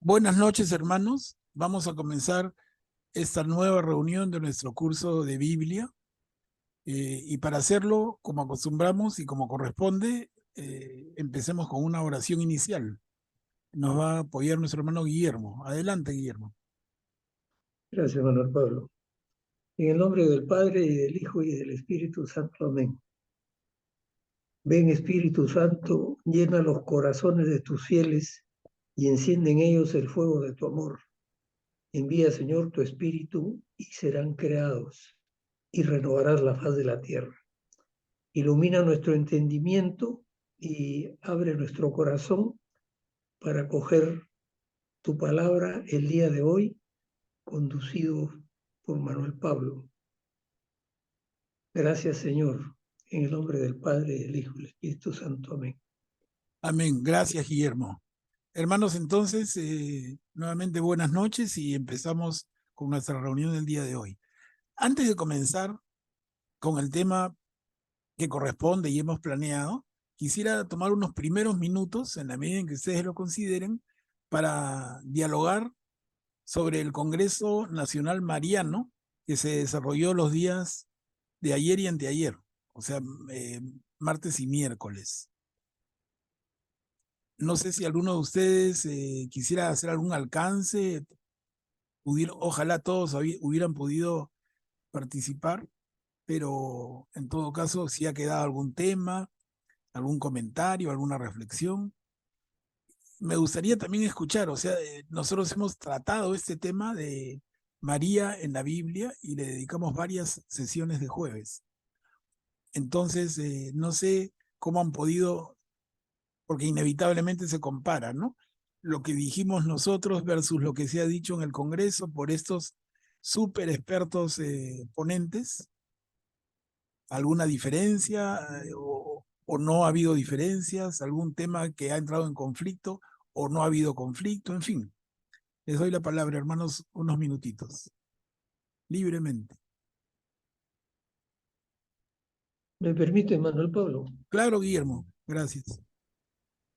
Buenas noches, hermanos. Vamos a comenzar esta nueva reunión de nuestro curso de Biblia. Y para hacerlo, como acostumbramos y como corresponde, empecemos con una oración inicial. Nos va a apoyar nuestro hermano Guillermo. Adelante, Guillermo. Gracias, Manuel Pablo. En el nombre del Padre, y del Hijo, y del Espíritu Santo. Amén. Ven, Espíritu Santo, llena los corazones de tus fieles y enciende en ellos el fuego de tu amor. Envía, Señor, tu Espíritu y serán creados y renovarás la faz de la tierra. Ilumina nuestro entendimiento y abre nuestro corazón para acoger tu palabra el día de hoy, conducido por Manuel Pablo. Gracias, Señor, en el nombre del Padre, del Hijo y del Espíritu Santo. Amén. Amén. Gracias, Guillermo. Hermanos, entonces, nuevamente buenas noches y empezamos con nuestra reunión del día de hoy. Antes de comenzar con el tema que corresponde y hemos planeado, quisiera tomar unos primeros minutos, en la medida en que ustedes lo consideren, para dialogar sobre el Congreso Nacional Mariano que se desarrolló los días de ayer y anteayer, o sea, martes y miércoles. No sé si alguno de ustedes quisiera hacer algún alcance, ojalá todos hubieran podido participar, pero en todo caso, si ha quedado algún tema, algún comentario, alguna reflexión. Me gustaría también escuchar, o sea, nosotros hemos tratado este tema de María en la Biblia y le dedicamos varias sesiones de jueves. Entonces, no sé cómo han podido, porque inevitablemente se compara, ¿no? Lo que dijimos nosotros versus lo que se ha dicho en el Congreso por estos súper expertos ponentes. ¿Alguna diferencia o no ha habido diferencias? ¿Algún tema que ha entrado en conflicto o no ha habido conflicto? En fin, les doy la palabra, hermanos, unos minutitos, libremente. ¿Me permite, Manuel Pablo? Claro, Guillermo, gracias.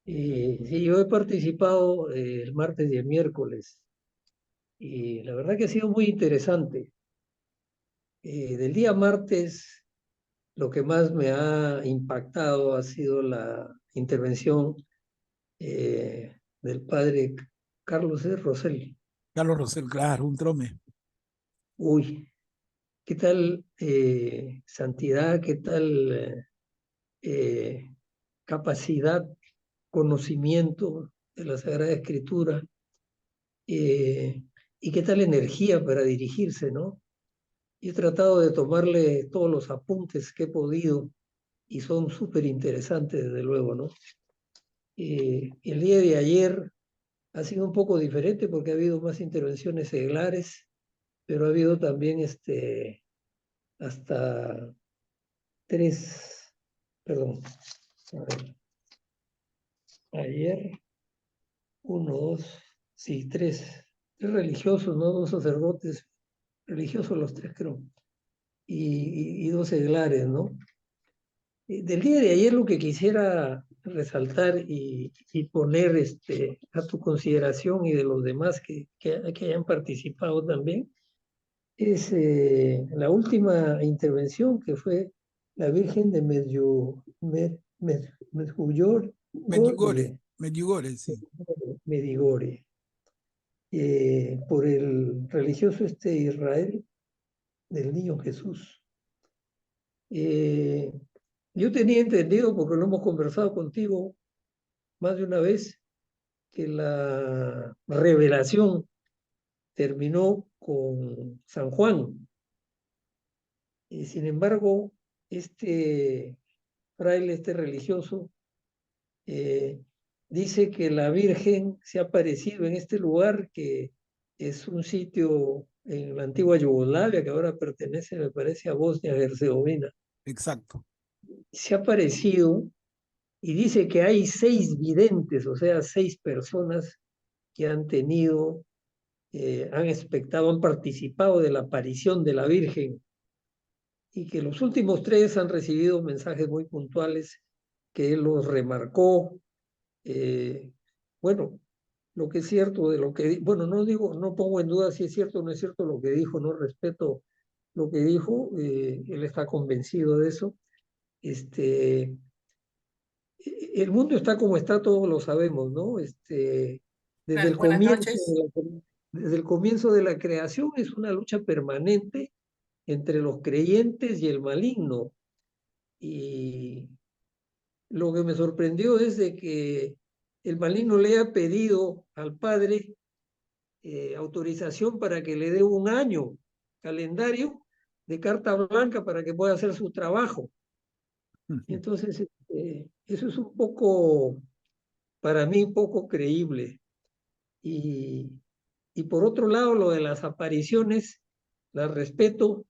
Sí, yo he participado el martes y el miércoles y la verdad que ha sido muy interesante. Del día martes, lo que más me ha impactado ha sido la intervención del padre Carlos E. Rosell. Carlos Rosel, claro, un trome. Uy, ¿qué tal santidad? ¿Qué tal capacidad, conocimiento de la Sagrada Escritura? eh, y qué tal energía para dirigirse, ¿no? Y he tratado de tomarle todos los apuntes que he podido y son súper interesantes, desde luego, ¿no? El día de ayer ha sido un poco diferente porque ha habido más intervenciones seglares, pero ha habido también hasta tres, perdón, a ver, ayer, uno, dos, sí, tres religiosos, ¿no? Dos sacerdotes religiosos, los tres creo, y dos seglares, ¿no? Del día de ayer lo que quisiera resaltar y poner a tu consideración y de los demás que hayan participado también es la última intervención que fue la Virgen de Medjugorje, Medjugorje, Medjugorje, sí. Medigore, por el religioso Israel del Niño Jesús. Eh, yo tenía entendido, porque lo hemos conversado contigo más de una vez, que la revelación terminó con San Juan. Y sin embargo, este fraile, este religioso, eh, dice que la Virgen se ha aparecido en este lugar, que es un sitio en la antigua Yugoslavia, que ahora pertenece, me parece, a Bosnia-Herzegovina. Exacto. Se ha aparecido y dice que hay 6 videntes, o sea, 6 personas que han tenido, han expectado, han participado de la aparición de la Virgen y que los últimos 3 han recibido mensajes muy puntuales que él los remarcó. Eh, bueno, lo que es cierto de lo que, bueno, no digo, no pongo en duda si es cierto o no es cierto lo que dijo, no respeto lo que dijo, él está convencido de eso. Este, el mundo está como está, todos lo sabemos, ¿no? Desde el Buenas comienzo noches. desde el comienzo de la creación es una lucha permanente entre los creyentes y el maligno. Y lo que me sorprendió es de que el maligno le ha pedido al Padre autorización para que le dé un año calendario de carta blanca para que pueda hacer su trabajo. Entonces, eso es un poco, para mí, poco creíble. Y, y por otro lado, lo de las apariciones, las respeto,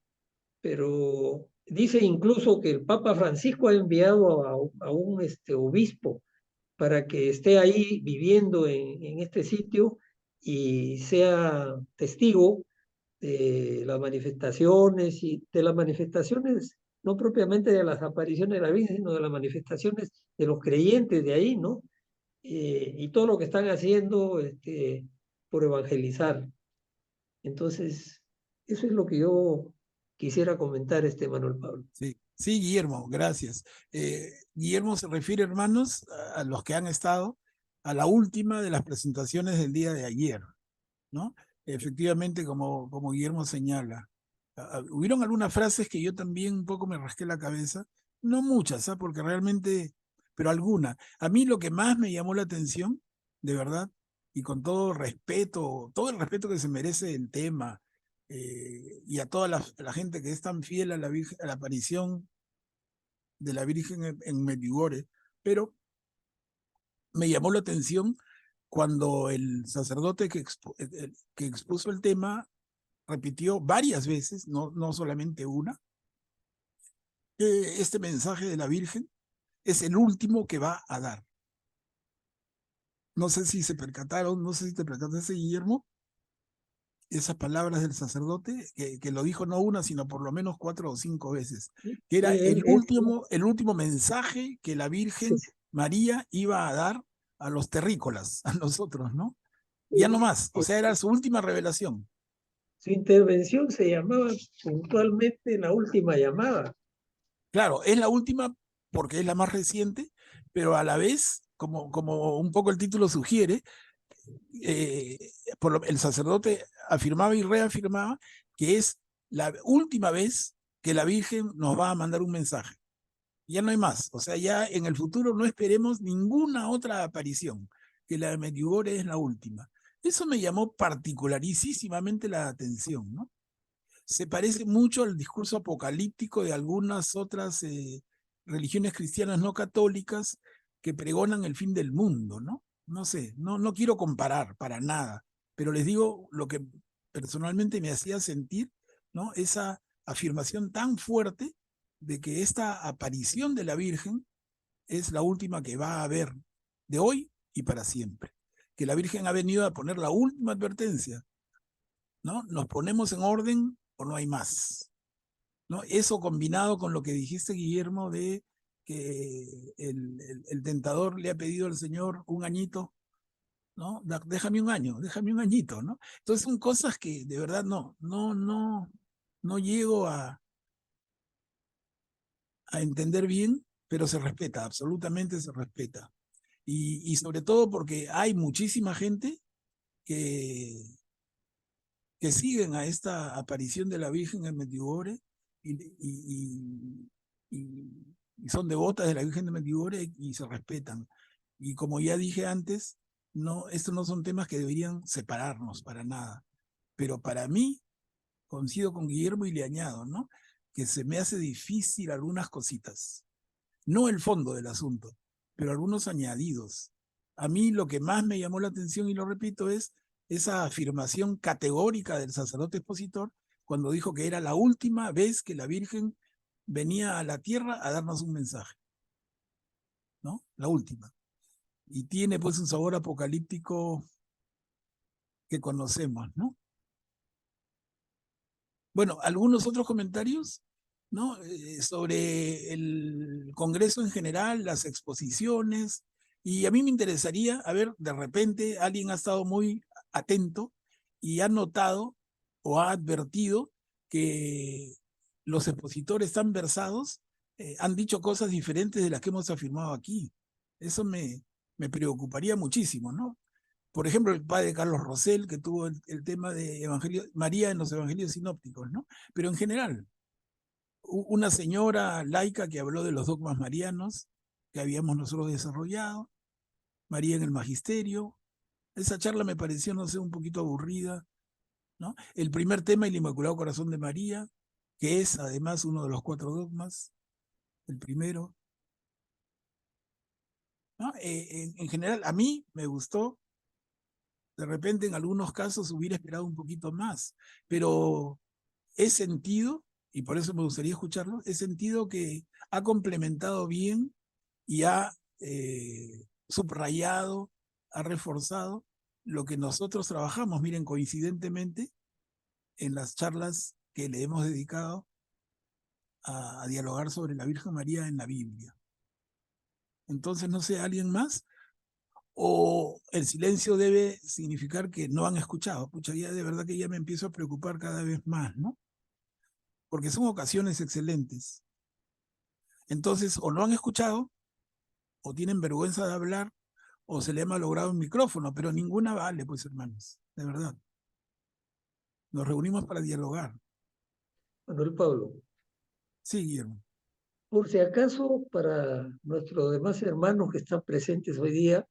pero dice incluso que el Papa Francisco ha enviado a un obispo para que esté ahí viviendo en este sitio y sea testigo de las manifestaciones y de las manifestaciones, no propiamente de las apariciones de la Virgen, sino de las manifestaciones de los creyentes de ahí, ¿no? Y todo lo que están haciendo por evangelizar. Entonces, eso es lo que yo quisiera comentar, Manuel Pablo. Sí, sí, Guillermo, gracias. Guillermo se refiere, hermanos, a los que han estado a la última de las presentaciones del día de ayer, ¿no? Efectivamente, como Guillermo señala, hubieron algunas frases que yo también un poco me rasqué la cabeza, no muchas, porque realmente, pero algunas. A mí lo que más me llamó la atención, de verdad, y con todo el respeto que se merece el tema, y a toda la gente que es tan fiel a la Virgen, a la aparición de la Virgen en Medjugorje, pero me llamó la atención cuando el sacerdote que expuso el tema repitió varias veces, no solamente una, que este mensaje de la Virgen es el último que va a dar. No sé si se percataron, no sé si te percataste, Guillermo, esas palabras del sacerdote, que lo dijo no una, sino por lo menos 4 o 5 veces, que era el último mensaje que la Virgen María iba a dar a los terrícolas, a nosotros, ¿no? Ya no más, o sea, era su última revelación. Su intervención se llamaba puntualmente la última llamada. Claro, es la última porque es la más reciente, pero a la vez, como un poco el título sugiere, eh, el sacerdote afirmaba y reafirmaba que es la última vez que la Virgen nos va a mandar un mensaje. Ya no hay más, o sea, ya en el futuro no esperemos ninguna otra aparición, que la de Medjugorje es la última. Eso me llamó particularísimamente la atención, ¿no? Se parece mucho al discurso apocalíptico de algunas otras religiones cristianas no católicas que pregonan el fin del mundo, ¿no? No sé, no quiero comparar para nada, pero les digo lo que personalmente me hacía sentir, ¿no? Esa afirmación tan fuerte de que esta aparición de la Virgen es la última que va a haber de hoy y para siempre. Que la Virgen ha venido a poner la última advertencia, ¿no? Nos ponemos en orden o no hay más, ¿no? Eso combinado con lo que dijiste, Guillermo, de que el tentador le ha pedido al Señor un añito, ¿no? Déjame un año, déjame un añito, ¿no? Entonces son cosas que de verdad no llego a entender bien, pero se respeta, absolutamente se respeta. Y sobre todo porque hay muchísima gente que, que siguen a esta aparición de la Virgen en Medjugorje y son devotas de la Virgen de Medjugorje y se respetan. Y como ya dije antes, estos no son temas que deberían separarnos para nada. Pero para mí, coincido con Guillermo y le añado, ¿no? Que se me hace difícil algunas cositas. No el fondo del asunto, pero algunos añadidos. A mí lo que más me llamó la atención, y lo repito, es esa afirmación categórica del sacerdote expositor cuando dijo que era la última vez que la Virgen venía a la tierra a darnos un mensaje, ¿no? La última. Y tiene pues un sabor apocalíptico que conocemos, ¿no? Bueno, algunos otros comentarios, ¿no? Sobre el Congreso en general, las exposiciones Y a mí me interesaría, a ver, de repente alguien ha estado muy atento y ha notado o ha advertido que los expositores tan versados han dicho cosas diferentes de las que hemos afirmado aquí. Eso me preocuparía muchísimo, ¿no? Por ejemplo, el padre Carlos Rosell, que tuvo el tema de Evangelio, María en los evangelios sinópticos, ¿no? Pero en general, una señora laica que habló de los dogmas marianos que habíamos nosotros desarrollado, María en el magisterio. Esa charla me pareció, no sé, un poquito aburrida, ¿no? El primer tema, el Inmaculado Corazón de María, que es además uno de los 4 dogmas, el primero, ¿no? En general, a mí me gustó. De repente, en algunos casos hubiera esperado un poquito más, pero he sentido, y por eso me gustaría escucharlo, he sentido que ha complementado bien y ha subrayado, ha reforzado lo que nosotros trabajamos, miren, coincidentemente, en las charlas que le hemos dedicado a dialogar sobre la Virgen María en la Biblia. Entonces, no sé, ¿alguien más? ¿O el silencio debe significar que no han escuchado? Pucha, ya de verdad que ya me empiezo a preocupar cada vez más, ¿no? Porque son ocasiones excelentes. Entonces, o no han escuchado, o tienen vergüenza de hablar, o se le ha malogrado un micrófono, pero ninguna vale, pues, hermanos, de verdad. Nos reunimos para dialogar. Manuel Pablo, Sí, Guillermo. por si acaso, para nuestros demás hermanos que están presentes hoy día,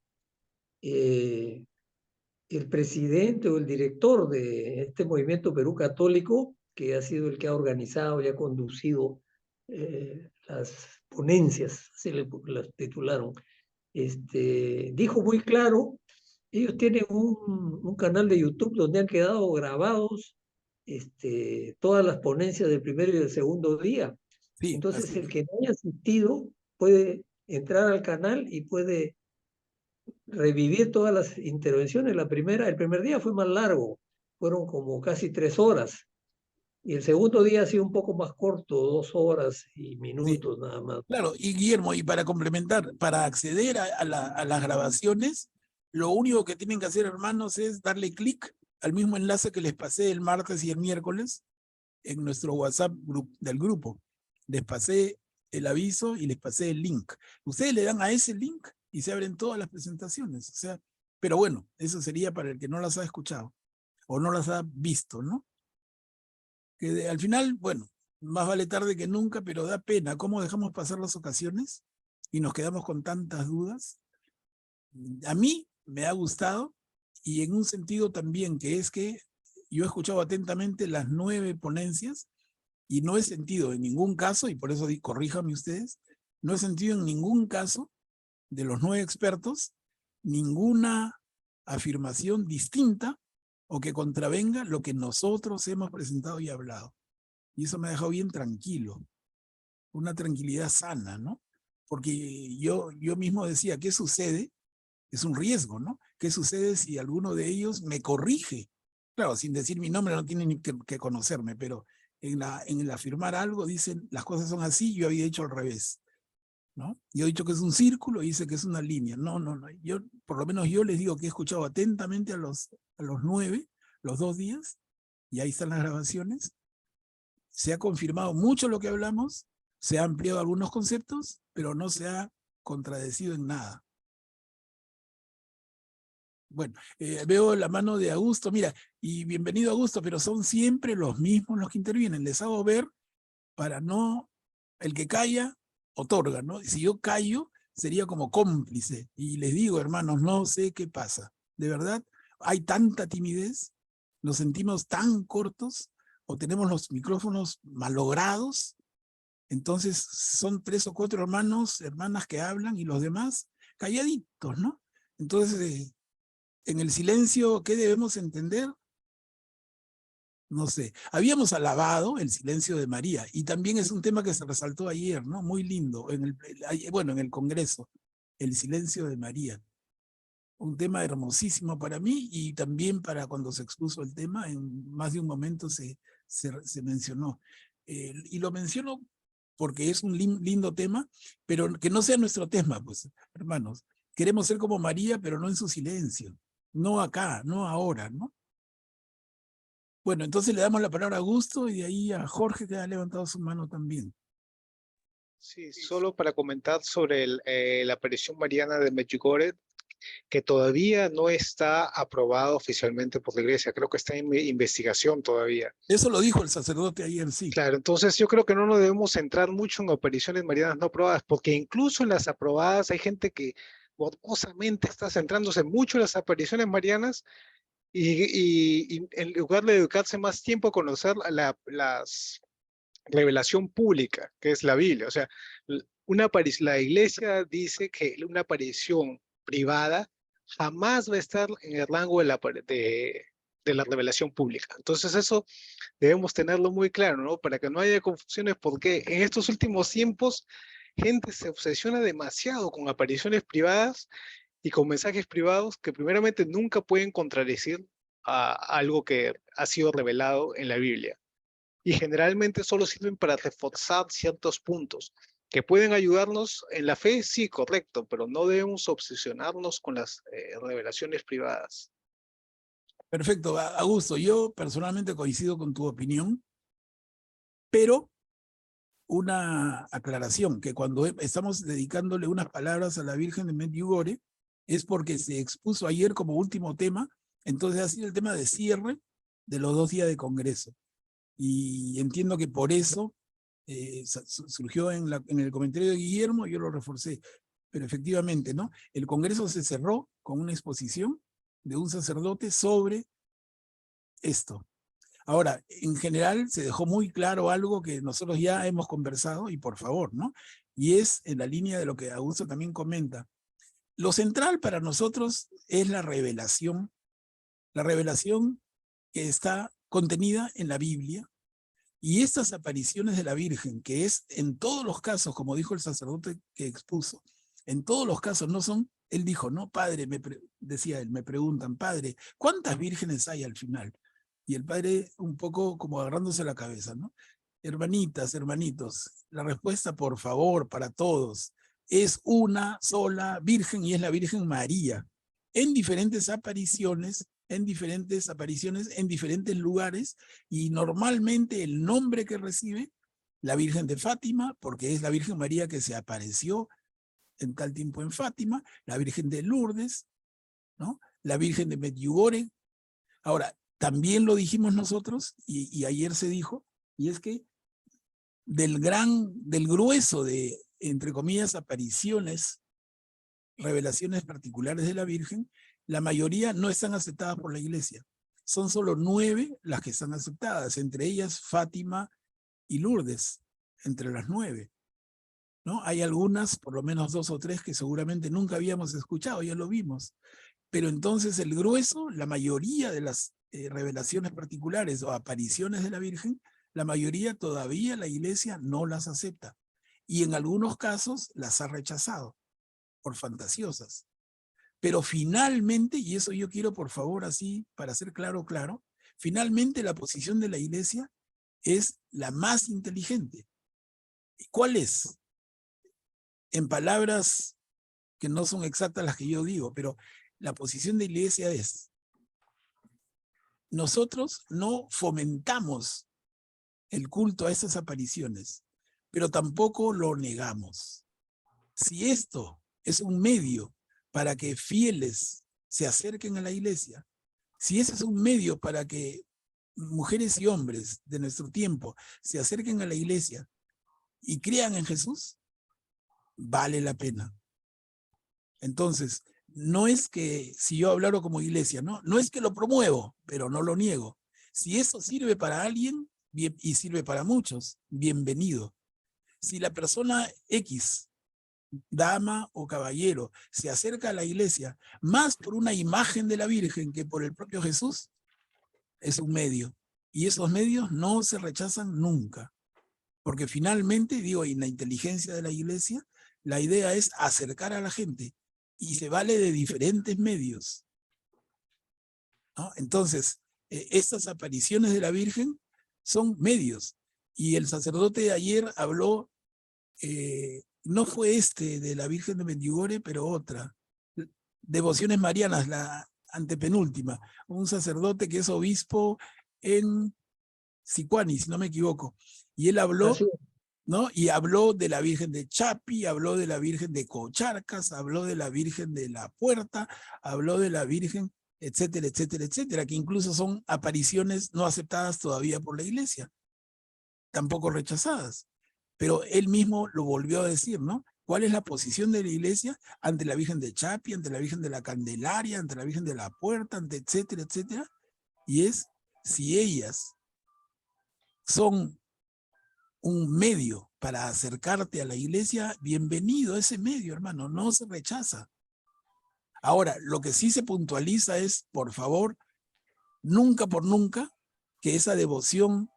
eh, el presidente o el director de este movimiento Perú Católico, que ha sido el que ha organizado y ha conducido las ponencias, así las titularon, dijo muy claro, ellos tienen un canal de YouTube donde han quedado grabados todas las ponencias del primero y del segundo día. Sí, Entonces, así el es. que no haya asistido puede entrar al canal y puede revivir todas las intervenciones. El primer día fue más largo, fueron como casi 3 horas. Y el segundo día ha sido un poco más corto, 2 horas y Sí. minutos nada más. Claro, y Guillermo, y para complementar, para acceder a las grabaciones, lo único que tienen que hacer, hermanos, es darle clic al mismo enlace que les pasé el martes y el miércoles en nuestro WhatsApp del grupo. Les pasé el aviso y les pasé el link. Ustedes le dan a ese link y se abren todas las presentaciones. O sea, pero bueno, eso sería para el que no las ha escuchado o no las ha visto, ¿no? Que al final, bueno, más vale tarde que nunca, pero da pena cómo dejamos pasar las ocasiones y nos quedamos con tantas dudas. A mí me ha gustado y en un sentido también, que es que yo he escuchado atentamente las 9 ponencias y no he sentido en ningún caso, y por eso corríjanme ustedes, no he sentido en ningún caso de los 9 expertos ninguna afirmación distinta o que contravenga lo que nosotros hemos presentado y hablado. Y eso me ha dejado bien tranquilo, una tranquilidad sana, ¿no? Porque yo mismo decía, ¿qué sucede? Es un riesgo, ¿no? ¿Qué sucede si alguno de ellos me corrige? Claro, sin decir mi nombre, no tienen ni que conocerme, pero en el afirmar algo dicen, las cosas son así, yo había dicho al revés, ¿no? Yo he dicho que es un círculo y dice que es una línea. No, no, no. Yo, por lo menos yo les digo que he escuchado atentamente a los 9, los 2 días, y ahí están las grabaciones. Se ha confirmado mucho lo que hablamos, se ha ampliado algunos conceptos, pero no se ha contradecido en nada. Bueno, veo la mano de Augusto, mira, y bienvenido Augusto, pero son siempre los mismos los que intervienen. Les hago ver para no, el que calla, otorga, ¿no? Si yo callo, sería como cómplice. Y les digo, hermanos, no sé qué pasa. De verdad, hay tanta timidez, nos sentimos tan cortos, o tenemos los micrófonos malogrados. Entonces son 3 o 4 hermanos, hermanas que hablan y los demás calladitos, ¿no? Entonces, en el silencio, ¿qué debemos entender? No sé. Habíamos alabado el silencio de María y también es un tema que se resaltó ayer, ¿no? Muy lindo, bueno, en el Congreso, el silencio de María. Un tema hermosísimo para mí y también para cuando se expuso el tema, en más de un momento se mencionó. Y lo menciono porque es un lindo tema, pero que no sea nuestro tema, pues, hermanos. queremos ser como María, pero no en su silencio, no acá, no ahora, ¿no? Bueno, entonces le damos la palabra a Augusto y de ahí a Jorge, que ha levantado su mano también. Sí, solo para comentar sobre la aparición mariana de Medjugorje, que todavía no está aprobado oficialmente por la iglesia, creo que está en investigación todavía. Eso lo dijo el sacerdote ayer, sí. Claro, entonces yo creo que no nos debemos centrar mucho en apariciones marianas no aprobadas, porque incluso en las aprobadas hay gente que morbosamente está centrándose mucho en las apariciones marianas y en lugar de dedicarse más tiempo a conocer las revelación pública, que es la Biblia. O sea, la iglesia dice que una aparición privada jamás va a estar en el rango de la revelación pública. Entonces eso debemos tenerlo muy claro, ¿no? Para que no haya confusiones, porque en estos últimos tiempos gente se obsesiona demasiado con apariciones privadas y con mensajes privados que primeramente nunca pueden contradecir a algo que ha sido revelado en la Biblia. Y generalmente solo sirven para reforzar ciertos puntos que pueden ayudarnos en la fe, sí, correcto, pero no debemos obsesionarnos con las revelaciones privadas. Perfecto, Augusto, yo personalmente coincido con tu opinión, pero una aclaración, que cuando estamos dedicándole unas palabras a la Virgen de Medjugorje, es porque se expuso ayer como último tema, entonces ha sido el tema de cierre de los 2 días de Congreso. Y entiendo que por eso surgió en el comentario de Guillermo, yo lo reforcé, pero efectivamente, ¿no? El Congreso se cerró con una exposición de un sacerdote sobre esto. Ahora, en general se dejó muy claro algo que nosotros ya hemos conversado, y por favor, ¿no? Y es en la línea de lo que Augusto también comenta. Lo central para nosotros es la revelación que está contenida en la Biblia, y estas apariciones de la Virgen, que es en todos los casos, como dijo el sacerdote que expuso, en todos los casos no son, él dijo, no, padre, decía él, me preguntan, padre, ¿cuántas vírgenes hay al final? Y el padre un poco como agarrándose la cabeza, ¿no? Hermanitas, hermanitos, la respuesta, por favor, para todos, es una sola Virgen y es la Virgen María, en diferentes apariciones, en diferentes lugares, y normalmente el nombre que recibe, la Virgen de Fátima, porque es la Virgen María que se apareció en tal tiempo en Fátima, la Virgen de Lourdes, ¿no? La Virgen de Medjugorje. Ahora, también lo dijimos nosotros, y ayer se dijo, y es que del grueso de, entre comillas, apariciones, revelaciones particulares de la Virgen, la mayoría no están aceptadas por la Iglesia. Son solo 9 las que están aceptadas, entre ellas Fátima y Lourdes, entre las 9. ¿No? Hay algunas, por lo menos 2 o 3, que seguramente nunca habíamos escuchado, ya lo vimos. Pero entonces el grueso, la mayoría de las revelaciones particulares o apariciones de la Virgen, la mayoría todavía la Iglesia no las acepta. Y en algunos casos las ha rechazado por fantasiosas. Pero finalmente, y eso yo quiero por favor así, para ser claro, finalmente la posición de la Iglesia es la más inteligente. ¿Y cuál es? En palabras que no son exactas las que yo digo, pero la posición de la Iglesia es: nosotros no fomentamos el culto a esas apariciones, pero tampoco lo negamos. Si esto es un medio para que fieles se acerquen a la Iglesia, si ese es un medio para que mujeres y hombres de nuestro tiempo se acerquen a la Iglesia y crean en Jesús, vale la pena. Entonces, no es que si yo hablo como Iglesia, no es que lo promuevo, pero no lo niego. Si eso sirve para alguien bien, y sirve para muchos, bienvenido. Si la persona X, dama o caballero, se acerca a la Iglesia más por una imagen de la Virgen que por el propio Jesús, es un medio. Y esos medios no se rechazan nunca. Porque finalmente, digo, en la inteligencia de la Iglesia, la idea es acercar a la gente y se vale de diferentes medios, ¿no? Entonces, estas apariciones de la Virgen son medios. Y el sacerdote de ayer habló, no fue de la Virgen de Medjugorje, pero otra, Devociones Marianas, la antepenúltima, un sacerdote que es obispo en Sicuani, si no me equivoco, y él habló, Así es. ¿no? Y habló de la Virgen de Chapi, habló de la Virgen de Cocharcas, habló de la Virgen de la Puerta, habló de la Virgen, etcétera, etcétera, etcétera, que incluso son apariciones no aceptadas todavía por la Iglesia, tampoco rechazadas. Pero él mismo lo volvió a decir, ¿no? ¿Cuál es la posición de la Iglesia ante la Virgen de Chapi, ante la Virgen de la Candelaria, ante la Virgen de la Puerta, ante etcétera, etcétera? Y es, si ellas son un medio para acercarte a la Iglesia, bienvenido a ese medio, hermano, no se rechaza. Ahora, lo que sí se puntualiza es, por favor, nunca por nunca, que esa devoción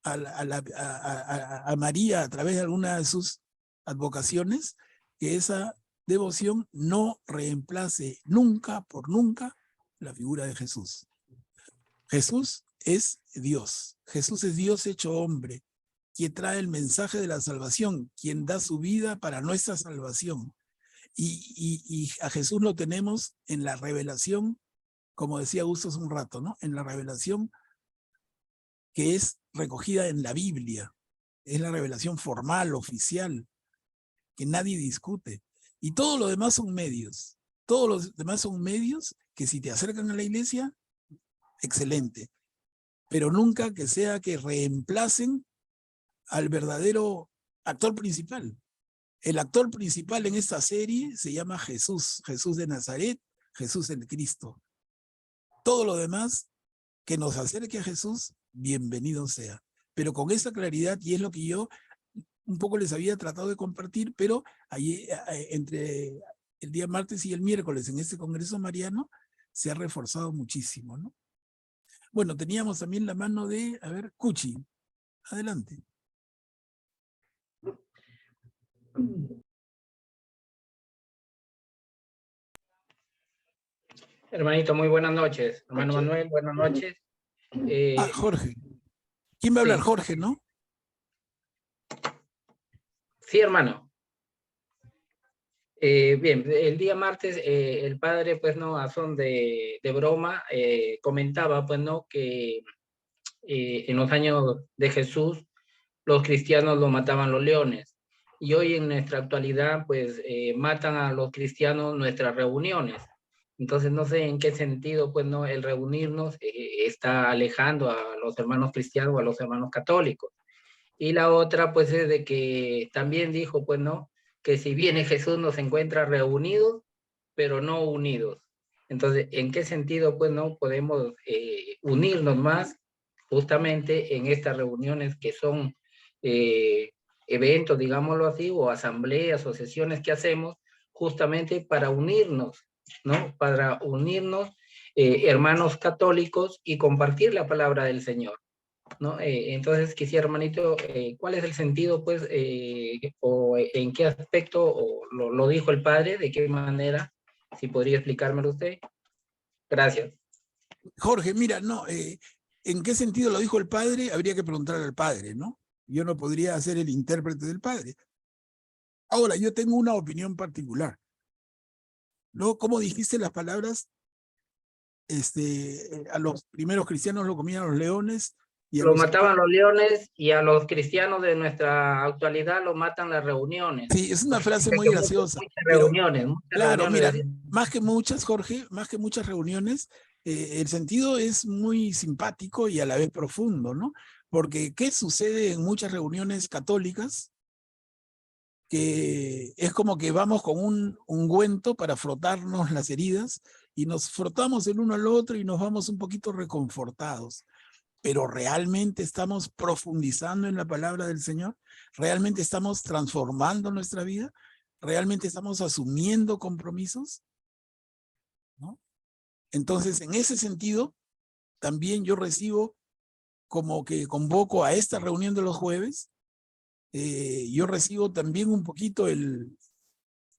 a María a través de alguna de sus advocaciones, que esa devoción no reemplace nunca por nunca la figura de Jesús. Jesús es Dios hecho hombre, quien trae el mensaje de la salvación, quien da su vida para nuestra salvación. Y a Jesús lo tenemos en la revelación, como decía Augusto hace un rato, ¿no? En la revelación que es recogida en la Biblia. Es la revelación formal, oficial, que nadie discute. Y todo lo demás son medios. Todos los demás son medios que si te acercan a la Iglesia, excelente. Pero nunca que sea que reemplacen al verdadero actor principal. El actor principal en esta serie se llama Jesús, Jesús de Nazaret, Jesús el Cristo. Todo lo demás que nos acerque a Jesús, bienvenido sea. Pero con esa claridad, y es lo que yo un poco les había tratado de compartir, pero allí, entre el día martes y el miércoles en este Congreso Mariano, se ha reforzado muchísimo, ¿no? Bueno, teníamos también la mano de, a ver, Cuchi. Adelante. Hermanito, muy buenas noches. Hermano Manuel, buenas noches. Jorge. ¿Quién va a hablar? Sí. Jorge, ¿no? Sí, hermano. Bien, el día martes el padre, pues no, a son de broma, comentaba, pues no, que en los años de Jesús los cristianos lo mataban los leones. Y hoy en nuestra actualidad, pues matan a los cristianos nuestras reuniones. Entonces no sé en qué sentido, pues no, el reunirnos está alejando a los hermanos cristianos o a los hermanos católicos. Y la otra, pues es de que también dijo, pues no, que si viene Jesús nos encuentra reunidos, pero no unidos. Entonces, ¿en qué sentido, pues no, podemos unirnos más justamente en estas reuniones que son eventos, digámoslo así, o asambleas o sesiones que hacemos justamente para unirnos, ¿no? Para unirnos hermanos católicos y compartir la palabra del Señor, ¿no? Entonces quisiera, hermanito, ¿cuál es el sentido, pues, o en qué aspecto o lo dijo el padre, de qué manera, si podría explicármelo usted? Gracias. Jorge, mira, no, ¿en qué sentido lo dijo el padre? Habría que preguntar al padre, ¿no? Yo no podría ser el intérprete del padre. Ahora, yo tengo una opinión particular, ¿no? ¿Cómo dijiste las palabras? A los primeros cristianos lo comían los leones. Y a Lo los mataban los leones y a los cristianos de nuestra actualidad lo matan las reuniones. Sí, es una frase muy Muchas graciosa. reuniones, Claro, mira, decir. más que muchas, Jorge, más que muchas reuniones, el sentido es muy simpático y a la vez profundo, ¿no? Porque ¿qué sucede en muchas reuniones católicas? Que es como que vamos con un ungüento para frotarnos las heridas y nos frotamos el uno al otro y nos vamos un poquito reconfortados. Pero ¿realmente estamos profundizando en la palabra del Señor? ¿Realmente estamos transformando nuestra vida? ¿Realmente estamos asumiendo compromisos? ¿No? Entonces, en ese sentido, también yo recibo como que convoco a esta reunión de los jueves, yo recibo también un poquito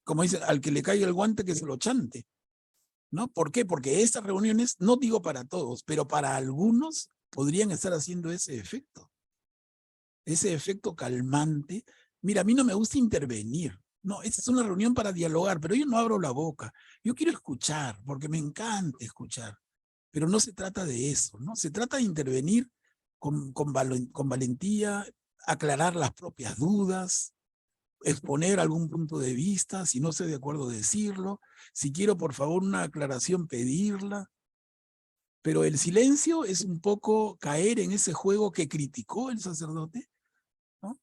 como dicen, al que le caiga el guante que se lo chante, ¿no? ¿Por qué? Porque estas reuniones, no digo para todos, pero para algunos podrían estar haciendo ese efecto calmante. Mira, a mí no me gusta intervenir, No, esta es una reunión para dialogar, pero yo no abro la boca. Yo quiero escuchar, porque me encanta escuchar. Pero no se trata de eso, ¿no? Se trata de intervenir con valentía, aclarar las propias dudas, exponer algún punto de vista, si no estoy de acuerdo decirlo, si quiero por favor una aclaración pedirla, pero el silencio es un poco caer en ese juego que criticó el sacerdote, ¿no?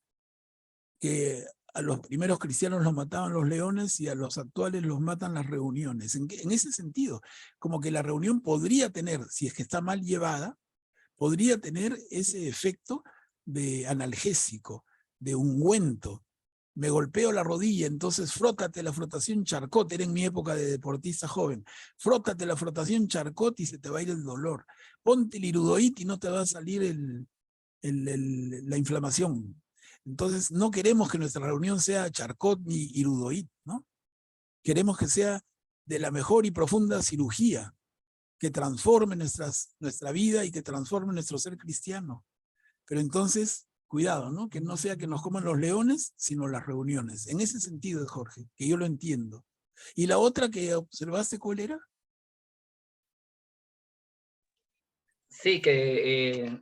Que a los primeros cristianos los mataban los leones y a los actuales los matan las reuniones. En ese sentido, como que la reunión podría tener, si es que está mal llevada, podría tener ese efecto de analgésico, de ungüento. Me golpeo la rodilla, entonces frótate la frotación Charcot, era en mi época de deportista joven, frótate la frotación Charcot y se te va a ir el dolor. Ponte el Irudoit y no te va a salir la inflamación. Entonces no queremos que nuestra reunión sea Charcot ni Irudoit, ¿no? Queremos que sea de la mejor y profunda cirugía, que transforme nuestra vida y que transforme nuestro ser cristiano. Pero entonces, cuidado, ¿no? Que no sea que nos coman los leones, sino las reuniones. En ese sentido, Jorge, que yo lo entiendo. ¿Y la otra que observaste cuál era? Sí, que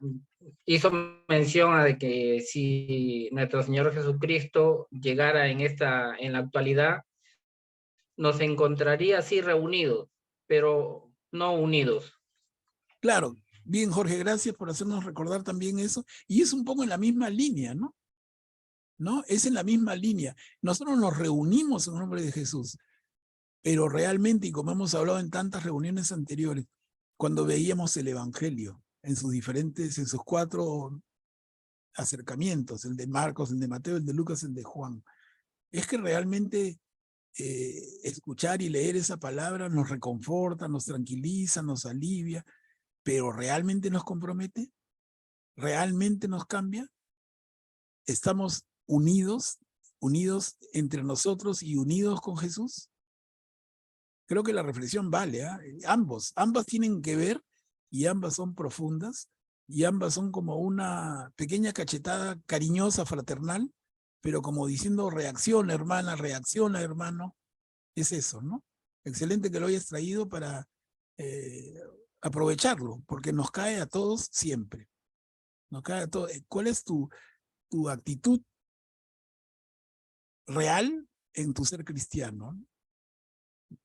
hizo mención a de que si nuestro Señor Jesucristo llegara en la actualidad, nos encontraría así reunidos, pero no unidos. Claro, bien, Jorge, gracias por hacernos recordar también eso. Y es un poco en la misma línea, ¿no? ¿No? Es en la misma línea. Nosotros nos reunimos en nombre de Jesús, pero realmente, y como hemos hablado en tantas reuniones anteriores, cuando veíamos el Evangelio en sus 4 acercamientos, el de Marcos, el de Mateo, el de Lucas, el de Juan, es que realmente escuchar y leer esa palabra nos reconforta, nos tranquiliza, nos alivia, pero ¿realmente nos compromete? ¿Realmente nos cambia? ¿Estamos unidos entre nosotros y unidos con Jesús? Creo que la reflexión vale, ¿eh? Ambas tienen que ver y ambas son profundas y ambas son como una pequeña cachetada cariñosa, fraternal, pero como diciendo reacciona hermano, es eso, ¿no? Excelente que lo hayas traído para aprovecharlo, porque nos cae a todos siempre. Nos cae a todos. ¿Cuál es tu actitud real en tu ser cristiano?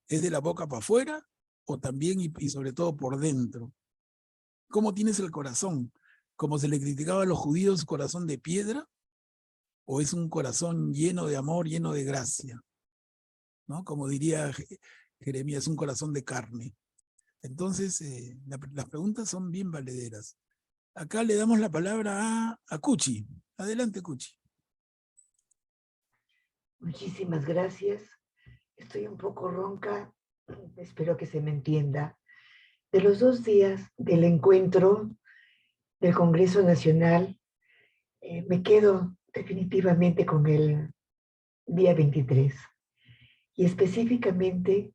¿Es de la boca para afuera o también y sobre todo por dentro? ¿Cómo tienes el corazón? ¿Como se le criticaba a los judíos, corazón de piedra? ¿O es un corazón lleno de amor, lleno de gracia? ¿No? Como diría Jeremías, un corazón de carne. Entonces, las preguntas son bien valederas. Acá le damos la palabra a Cuchi. Adelante, Cuchi. Muchísimas gracias. Estoy un poco ronca, espero que se me entienda. De los 2 días del encuentro del Congreso Nacional, me quedo definitivamente con el día 23 y específicamente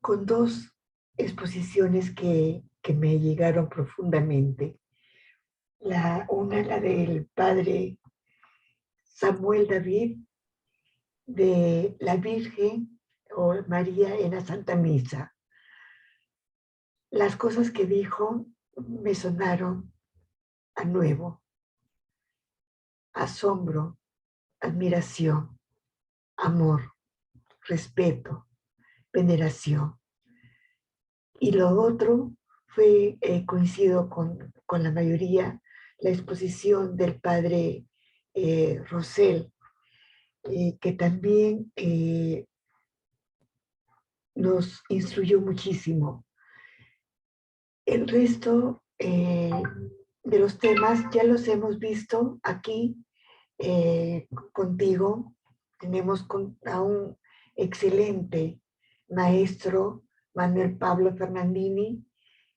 con 2 exposiciones que me llegaron profundamente. Una, la del padre Samuel David, de la Virgen o María en la Santa Misa. Las cosas que dijo me sonaron a nuevo. Asombro, admiración, amor, respeto, veneración. Y lo otro fue, coincido con la mayoría, la exposición del padre Rosell, que también nos instruyó muchísimo. El resto de los temas ya los hemos visto aquí contigo. Tenemos a un excelente maestro, Manuel Pablo Fernandini.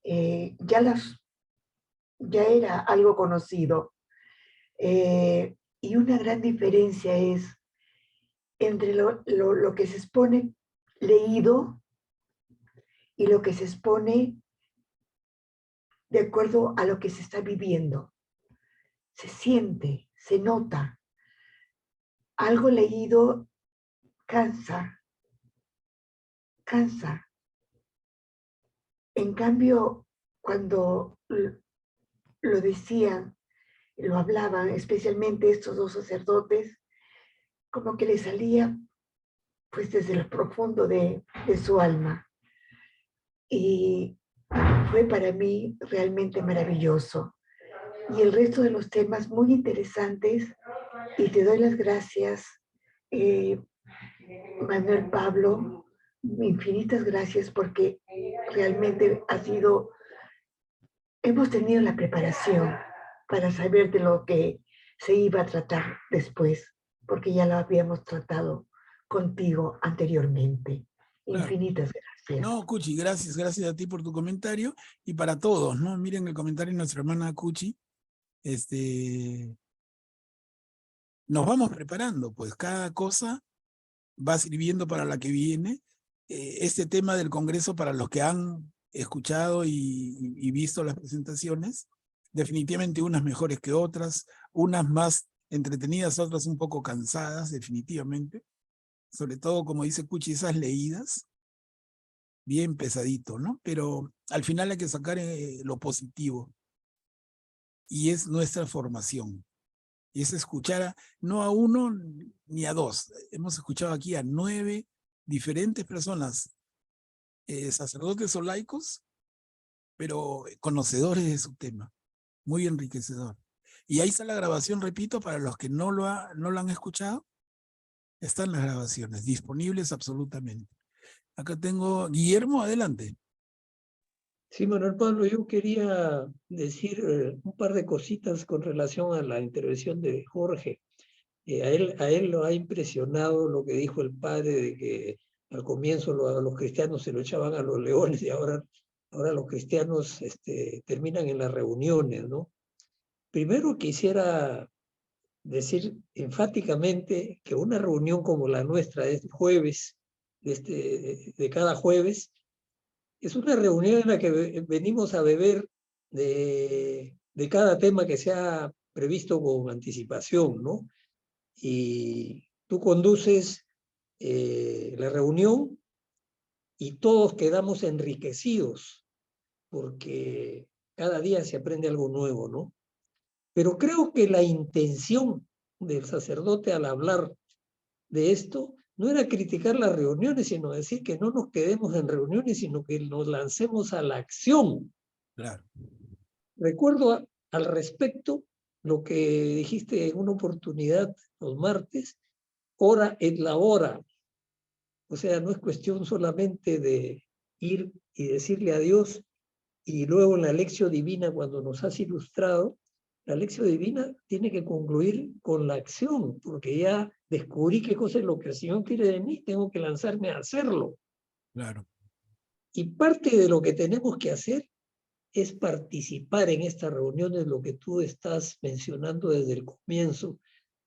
Ya era algo conocido. Y una gran diferencia es entre lo que se expone leído y lo que se expone de acuerdo a lo que se está viviendo. Se siente, se nota. Algo leído cansa, cansa. En cambio, cuando lo decían, lo hablaban, especialmente estos dos sacerdotes, como que les salía pues desde lo profundo de su alma. Y fue para mí realmente maravilloso. Y el resto de los temas muy interesantes, y te doy las gracias, Manuel Pablo, infinitas gracias, porque realmente hemos tenido la preparación para saber de lo que se iba a tratar después, porque ya lo habíamos tratado contigo anteriormente. Claro. Infinitas gracias. No, Cuchi, gracias a ti por tu comentario y para todos, ¿no? Miren el comentario de nuestra hermana Cuchi. Nos vamos preparando, pues cada cosa va sirviendo para la que viene. Este tema del Congreso, para los que han escuchado y visto las presentaciones, definitivamente unas mejores que otras, unas más entretenidas, otras un poco cansadas, definitivamente. Sobre todo, como dice Cuchi, esas leídas, bien pesadito, ¿no? Pero al final hay que sacar lo positivo. Y es nuestra formación. Y es escuchar no a uno ni a dos. Hemos escuchado aquí a 9 diferentes personas, sacerdotes o laicos, pero conocedores de su tema. Muy enriquecedor. Y ahí está la grabación, repito, para los que no lo han escuchado, están las grabaciones disponibles absolutamente. Acá tengo Guillermo, adelante. Sí, Manuel Pablo, yo quería decir un par de cositas con relación a la intervención de Jorge. A él lo ha impresionado lo que dijo el padre de que al comienzo a los cristianos se lo echaban a los leones y ahora los cristianos terminan en las reuniones, ¿no? Primero quisiera decir enfáticamente que una reunión como la nuestra de este jueves, de cada jueves, es una reunión en la que venimos a beber de cada tema que se ha previsto con anticipación, ¿no? Y tú conduces la reunión y todos quedamos enriquecidos porque cada día se aprende algo nuevo, ¿no? Pero creo que la intención del sacerdote al hablar de esto no era criticar las reuniones, sino decir que no nos quedemos en reuniones, sino que nos lancemos a la acción. Claro. Recuerdo al respecto lo que dijiste en una oportunidad los martes, ora et labora. O sea, no es cuestión solamente de ir y decirle a Dios, y luego en la lección divina, cuando nos has ilustrado, la lección divina tiene que concluir con la acción, porque ya descubrí qué cosa es lo que el Señor quiere de mí, tengo que lanzarme a hacerlo. Claro. Y parte de lo que tenemos que hacer es participar en estas reuniones, lo que tú estás mencionando desde el comienzo,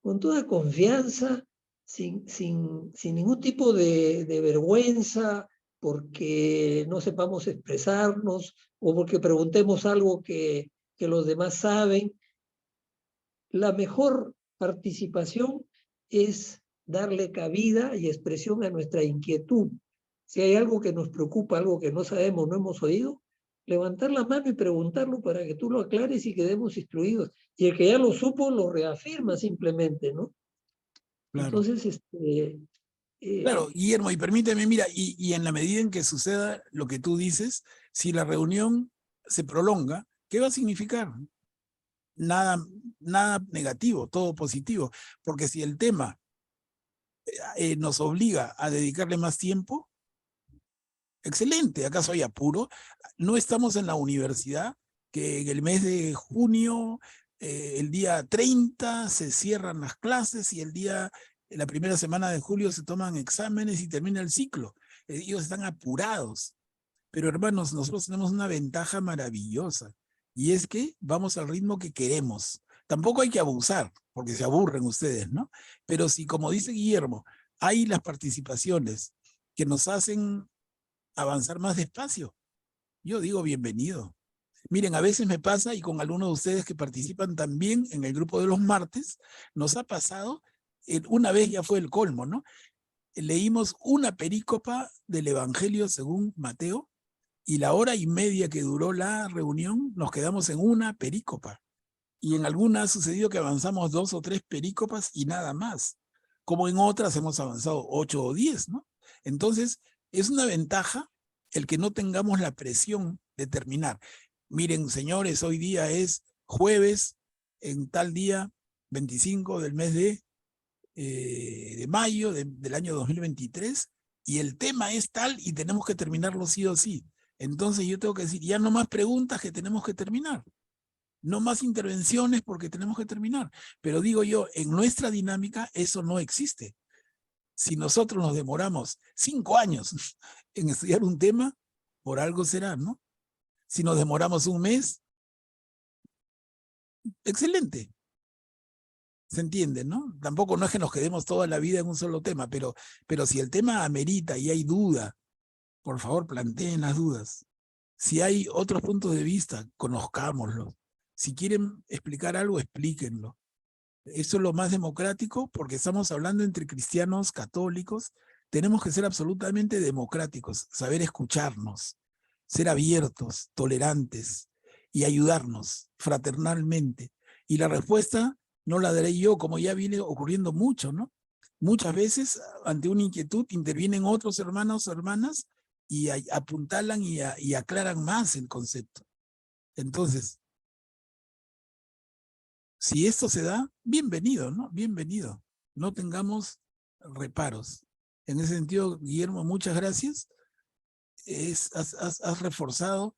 con toda confianza, sin ningún tipo de vergüenza, porque no sepamos expresarnos o porque preguntemos algo que los demás saben. La mejor participación es darle cabida y expresión a nuestra inquietud. Si hay algo que nos preocupa, algo que no sabemos, no hemos oído, levantar la mano y preguntarlo para que tú lo aclares y quedemos instruidos. Y el que ya lo supo lo reafirma simplemente, ¿no? Claro. Entonces, Claro, Guillermo, y permíteme, mira, y en la medida en que suceda lo que tú dices, si la reunión se prolonga, ¿qué va a significar? Nada negativo, todo positivo, porque si el tema nos obliga a dedicarle más tiempo, excelente, ¿acaso hay apuro? No estamos en la universidad, que en el mes de junio, el día 30 se cierran las clases y la primera semana de julio se toman exámenes y termina el ciclo. Ellos están apurados. Pero hermanos, nosotros tenemos una ventaja maravillosa y es que vamos al ritmo que queremos. Tampoco hay que abusar, porque se aburren ustedes, ¿no? Pero si, como dice Guillermo, hay las participaciones que nos hacen avanzar más despacio, yo digo bienvenido. Miren, a veces me pasa, y con algunos de ustedes que participan también en el grupo de los martes, nos ha pasado, una vez ya fue el colmo, ¿no? leímos una perícopa del Evangelio según Mateo, y la hora y media que duró la reunión nos quedamos en una perícopa. Y en algunas ha sucedido que avanzamos 2 o 3 perícopas y nada más. Como en otras hemos avanzado 8 o 10, ¿no? Entonces, es una ventaja el que no tengamos la presión de terminar. Miren, señores, hoy día es jueves, en tal día, 25 del mes de mayo del año 2023, y el tema es tal y tenemos que terminarlo sí o sí. Entonces yo tengo que decir, ya no más preguntas, que tenemos que terminar. No más intervenciones porque tenemos que terminar. Pero digo yo, en nuestra dinámica eso no existe. Si nosotros nos demoramos 5 años en estudiar un tema, por algo será, ¿no? Si nos demoramos un mes, excelente. Se entiende, ¿no? Tampoco no es que nos quedemos toda la vida en un solo tema, pero si el tema amerita y hay duda, por favor planteen las dudas. Si hay otros puntos de vista, conozcámoslos. Si quieren explicar algo, explíquenlo. Eso es lo más democrático, porque estamos hablando entre cristianos católicos. Tenemos que ser absolutamente democráticos, saber escucharnos, ser abiertos, tolerantes y ayudarnos fraternalmente. Y la respuesta no la daré yo, como ya viene ocurriendo mucho, ¿no? Muchas veces, ante una inquietud, intervienen otros hermanos o hermanas y apuntalan y aclaran más el concepto. Entonces, si esto se da, bienvenido, ¿no? Bienvenido. No tengamos reparos. En ese sentido, Guillermo, muchas gracias. Has reforzado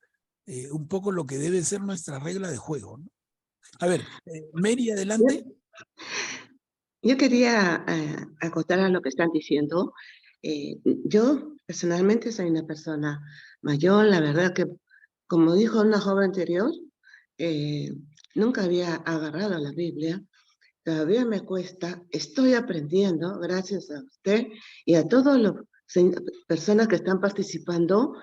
un poco lo que debe ser nuestra regla de juego, ¿no? A ver, Mary, adelante. Yo quería acotar a lo que están diciendo. Yo personalmente soy una persona mayor, la verdad que, como dijo una joven anterior, nunca había agarrado la Biblia, todavía me cuesta, estoy aprendiendo, gracias a usted y a todas las personas que están participando.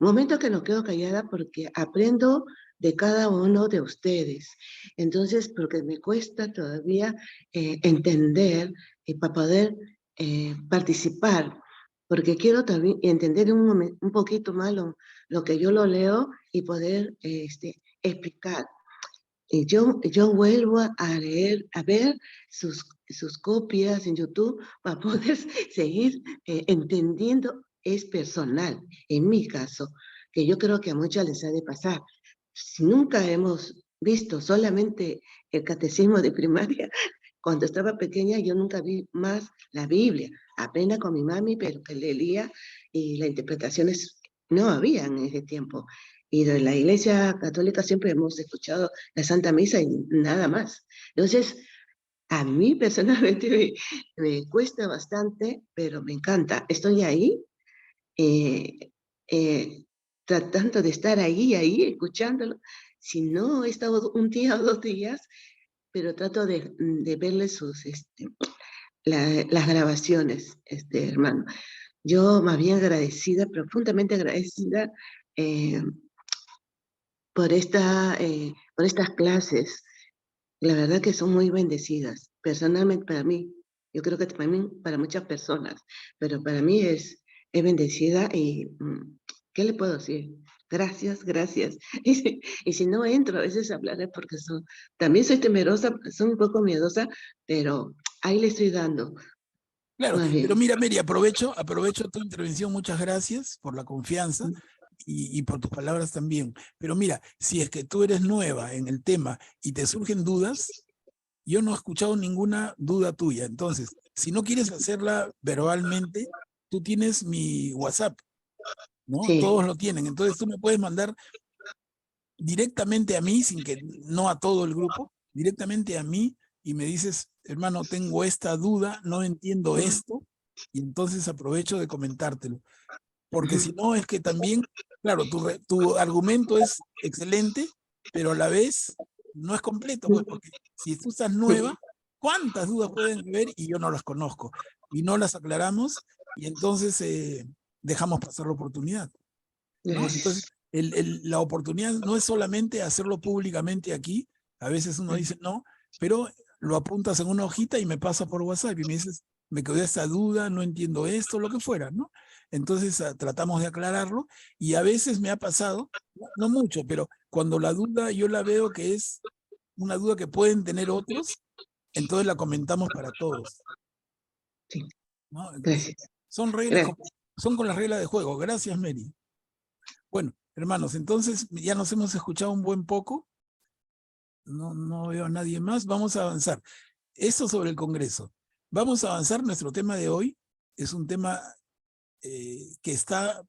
Momento que no quedo callada porque aprendo de cada uno de ustedes. Entonces, porque me cuesta todavía entender para poder participar, porque quiero también entender un poquito más lo que yo lo leo y poder explicar. Yo vuelvo a leer, a ver sus copias en YouTube para poder seguir entendiendo. Es personal, en mi caso, que yo creo que a muchos les ha de pasar. Si nunca hemos visto solamente el catecismo de primaria, cuando estaba pequeña yo nunca vi más la Biblia, apenas con mi mami, pero que leía y las interpretaciones no había en ese tiempo. Y de la Iglesia Católica siempre hemos escuchado la Santa Misa y nada más. Entonces, a mí personalmente me cuesta bastante, pero me encanta. Estoy ahí, tratando de estar ahí, escuchándolo. Si no he estado un día o 2 días, pero trato de verles las grabaciones, hermano. Yo más bien agradecida, profundamente agradecida por estas clases. La verdad que son muy bendecidas. Personalmente para mí, yo creo que también para muchas personas, pero para mí es bendecida y ¿qué le puedo decir? Gracias, gracias. Y si no entro a veces a hablar porque también soy temerosa, soy un poco miedosa, pero ahí le estoy dando. Claro, pero mira, Mary, aprovecho tu intervención, muchas gracias por la confianza y por tus palabras también. Pero mira, si es que tú eres nueva en el tema y te surgen dudas, yo no he escuchado ninguna duda tuya. Entonces, si no quieres hacerla verbalmente, tú tienes mi WhatsApp, ¿no? Sí. Todos lo tienen. Entonces tú me puedes mandar directamente a mí, no a todo el grupo, directamente a mí, y me dices, hermano, tengo esta duda, no entiendo esto, y entonces aprovecho de comentártelo. Porque si no, es que también, claro, tu argumento es excelente, pero a la vez no es completo, pues, porque si tú estás nueva, ¿cuántas dudas pueden haber? Y yo no las conozco, y no las aclaramos, y entonces dejamos pasar la oportunidad, ¿no? Entonces, la oportunidad no es solamente hacerlo públicamente aquí, a veces uno dice no, pero lo apuntas en una hojita y me pasa por WhatsApp y me dices, me quedó esa duda, no entiendo esto, lo que fuera, ¿no? Entonces tratamos de aclararlo y a veces me ha pasado, no mucho, pero cuando la duda yo la veo que es una duda que pueden tener otros, entonces la comentamos para todos. Sí. ¿No? Entonces, Gracias. son reglas, Gracias. son con las reglas de juego. Gracias, Mary. Bueno, hermanos, entonces ya nos hemos escuchado un buen poco. No veo a nadie más. Vamos a avanzar. Esto sobre el Congreso. Vamos a avanzar. Nuestro tema de hoy es un tema que está,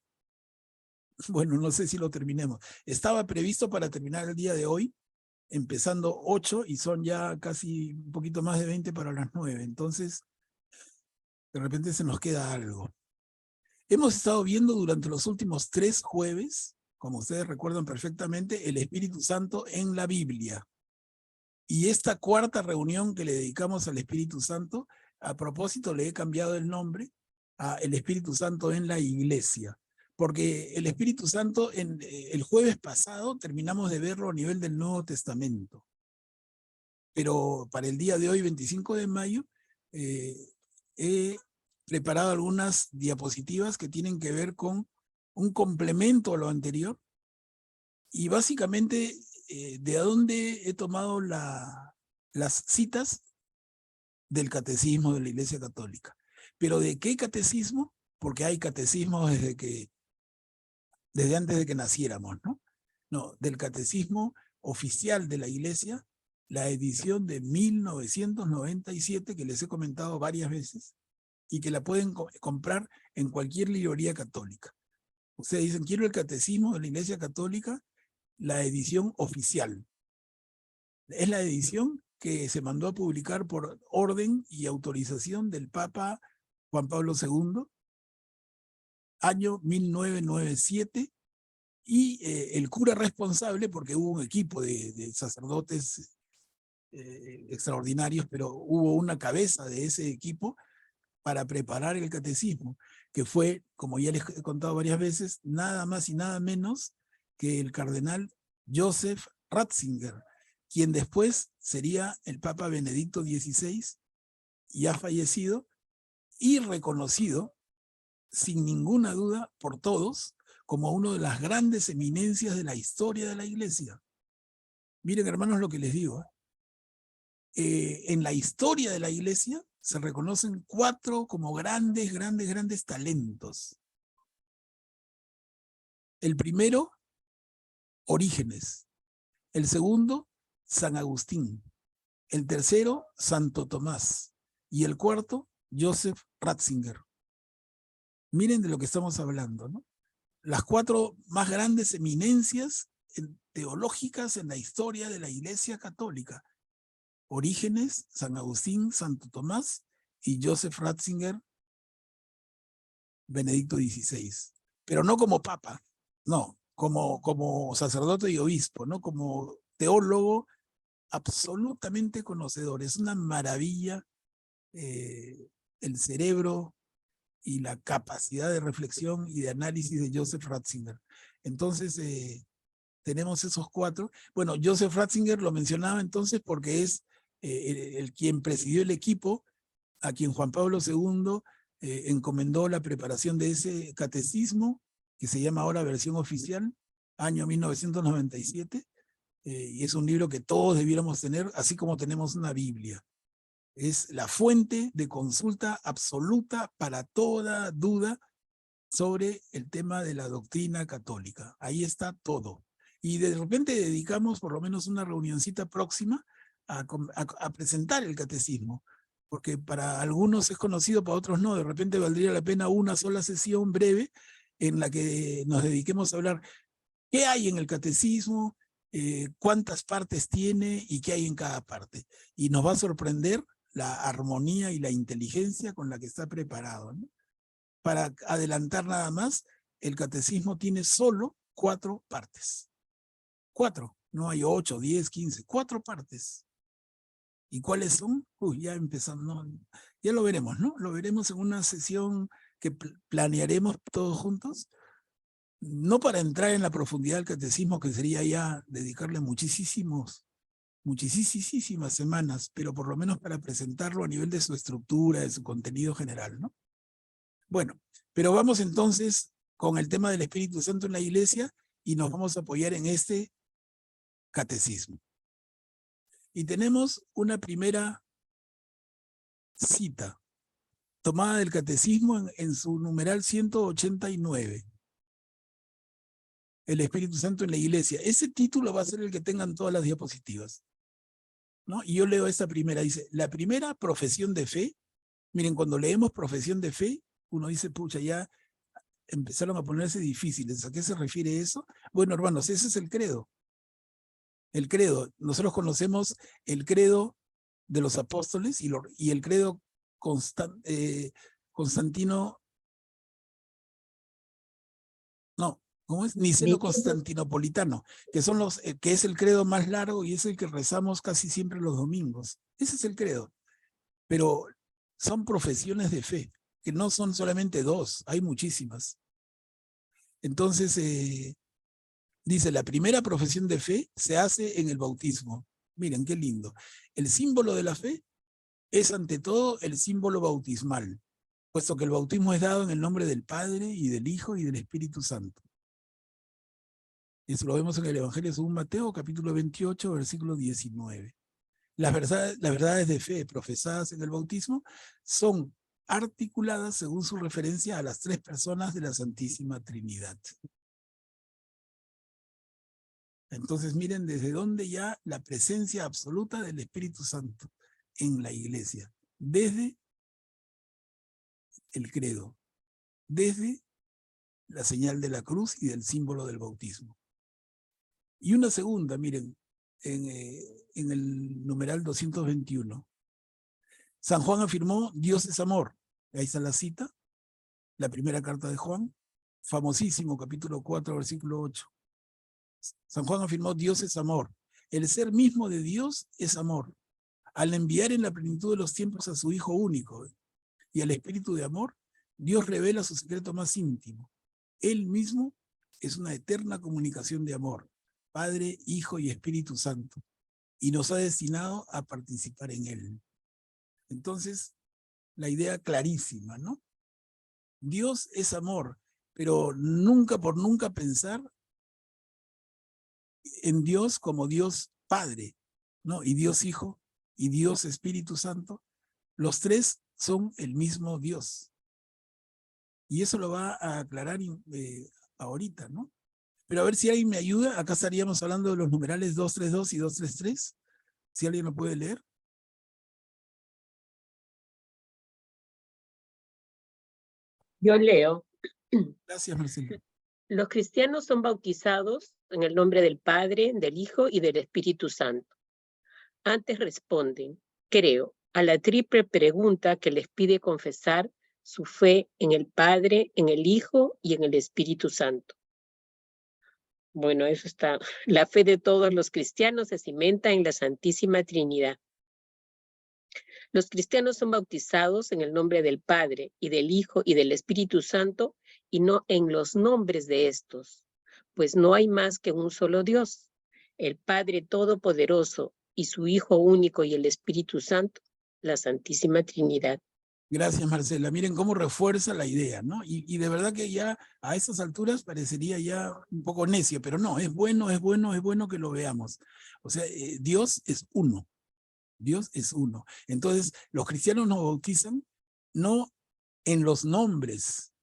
bueno, no sé si lo terminemos. Estaba previsto para terminar el día de hoy, empezando 8 y son ya casi un poquito más de 20 para las 9. Entonces, de repente se nos queda algo. Hemos estado viendo durante los últimos 3 jueves, como ustedes recuerdan perfectamente, el Espíritu Santo en la Biblia. Y esta cuarta reunión que le dedicamos al Espíritu Santo, a propósito le he cambiado el nombre a el Espíritu Santo en la Iglesia. Porque el Espíritu Santo, el jueves pasado terminamos de verlo a nivel del Nuevo Testamento. Pero para el día de hoy, 25 de mayo, he preparado algunas diapositivas que tienen que ver con un complemento a lo anterior. Y básicamente, ¿de dónde he tomado las citas? Del catecismo de la Iglesia Católica. ¿Pero de qué catecismo? Porque hay catecismos desde antes de que naciéramos, ¿no? No, del catecismo oficial de la Iglesia, la edición de 1997, que les he comentado varias veces, y que la pueden comprar en cualquier librería católica. Ustedes dicen, quiero el catecismo de la Iglesia Católica, la edición oficial. Es la edición que se mandó a publicar por orden y autorización del Papa Juan Pablo II, año 1997, y el cura responsable, porque hubo un equipo de sacerdotes extraordinarios, pero hubo una cabeza de ese equipo para preparar el catecismo, que fue, como ya les he contado varias veces, nada más y nada menos que el cardenal Joseph Ratzinger, quien después sería el Papa Benedicto XVI, ya fallecido y reconocido, sin ninguna duda, por todos, como una de las grandes eminencias de la historia de la Iglesia. Miren, hermanos, lo que les digo. En la historia de la Iglesia se reconocen 4 como grandes talentos. El primero, Orígenes. El segundo, San Agustín. El tercero, Santo Tomás. Y el cuarto, Joseph Ratzinger. Miren de lo que estamos hablando, ¿no? Las 4 más grandes eminencias teológicas en la historia de la Iglesia Católica. Orígenes, San Agustín, Santo Tomás y Joseph Ratzinger, Benedicto XVI. Pero no como papa, no, como sacerdote y obispo, ¿no? Como teólogo absolutamente conocedor. Es una maravilla el cerebro y la capacidad de reflexión y de análisis de Joseph Ratzinger. Entonces, tenemos esos 4. Bueno, Joseph Ratzinger lo mencionaba entonces porque es el quien presidió el equipo a quien Juan Pablo II encomendó la preparación de ese catecismo, que se llama ahora versión oficial, año 1997, y es un libro que todos debiéramos tener, así como tenemos una Biblia. Es la fuente de consulta absoluta para toda duda sobre el tema de la doctrina católica. Ahí está todo. Y de repente dedicamos por lo menos una reunioncita próxima a presentar el catecismo, porque para algunos es conocido, para otros no. De repente valdría la pena una sola sesión breve en la que nos dediquemos a hablar qué hay en el catecismo, cuántas partes tiene y qué hay en cada parte. Y nos va a sorprender la armonía y la inteligencia con la que está preparado, ¿no? Para adelantar nada más, el catecismo tiene solo 4 partes. 4, no hay 8, 10, 15, 4 partes. ¿Y cuáles son? Ya empezamos, no, ya lo veremos, ¿no? Lo veremos en una sesión que planearemos todos juntos, no para entrar en la profundidad del catecismo, que sería ya dedicarle muchísimos muchísimas semanas, pero por lo menos para presentarlo a nivel de su estructura, de su contenido general, ¿no? Bueno, pero vamos entonces con el tema del Espíritu Santo en la iglesia y nos vamos a apoyar en este catecismo. Y tenemos una primera cita tomada del catecismo en su numeral 189. El Espíritu Santo en la iglesia. Ese título va a ser el que tengan todas las diapositivas, ¿no? Y yo leo esta primera, dice, la primera profesión de fe. Miren, cuando leemos profesión de fe, uno dice, pucha, ya empezaron a ponerse difíciles. ¿A qué se refiere eso? Bueno, hermanos, ese es el credo. El credo. Nosotros conocemos el credo de los apóstoles y el credo Constantino, no, ¿cómo es? Niceno-constantinopolitano, que son que es el credo más largo y es el que rezamos casi siempre los domingos. Ese es el credo. Pero son profesiones de fe, que no son solamente dos, hay muchísimas. Entonces, dice, la primera profesión de fe se hace en el bautismo. Miren, qué lindo. El símbolo de la fe es ante todo el símbolo bautismal, puesto que el bautismo es dado en el nombre del Padre y del Hijo y del Espíritu Santo. Eso lo vemos en el Evangelio según Mateo, capítulo 28, versículo 19. Las verdades de fe profesadas en el bautismo son articuladas según su referencia a las tres personas de la Santísima Trinidad. Entonces miren desde dónde ya la presencia absoluta del Espíritu Santo en la iglesia, desde el credo, desde la señal de la cruz y del símbolo del bautismo. Y una segunda, miren, en el numeral 221. San Juan afirmó, Dios es amor. Ahí está la cita, la primera carta de Juan, famosísimo, capítulo 4, versículo 8. San Juan afirmó, Dios es amor. El ser mismo de Dios es amor. Al enviar en la plenitud de los tiempos a su Hijo único y al Espíritu de amor, Dios revela su secreto más íntimo. Él mismo es una eterna comunicación de amor, Padre, Hijo y Espíritu Santo, y nos ha destinado a participar en él. Entonces, la idea clarísima, ¿no? Dios es amor, pero nunca por nunca pensar en Dios como Dios Padre, ¿no? Y Dios Hijo, y Dios Espíritu Santo. Los tres son el mismo Dios. Y eso lo va a aclarar ahorita, ¿no? Pero a ver si alguien me ayuda. Acá estaríamos hablando de los numerales 232 y 233. Si alguien lo puede leer. Yo leo. Gracias, Marcelo. Los cristianos son bautizados en el nombre del Padre, del Hijo y del Espíritu Santo. Antes responden, creo, a la triple pregunta que les pide confesar su fe en el Padre, en el Hijo y en el Espíritu Santo. Bueno, eso está. La fe de todos los cristianos se cimenta en la Santísima Trinidad. Los cristianos son bautizados en el nombre del Padre y del Hijo y del Espíritu Santo y no en los nombres de estos, pues no hay más que un solo Dios, el Padre Todopoderoso y su Hijo único y el Espíritu Santo, la Santísima Trinidad. Gracias, Marcela. Miren cómo refuerza la idea, ¿no? Y de verdad que ya a estas alturas parecería ya un poco necio, pero no, es bueno que lo veamos. O sea, Dios es uno. Dios es uno. Entonces, los cristianos nos bautizan no en los nombres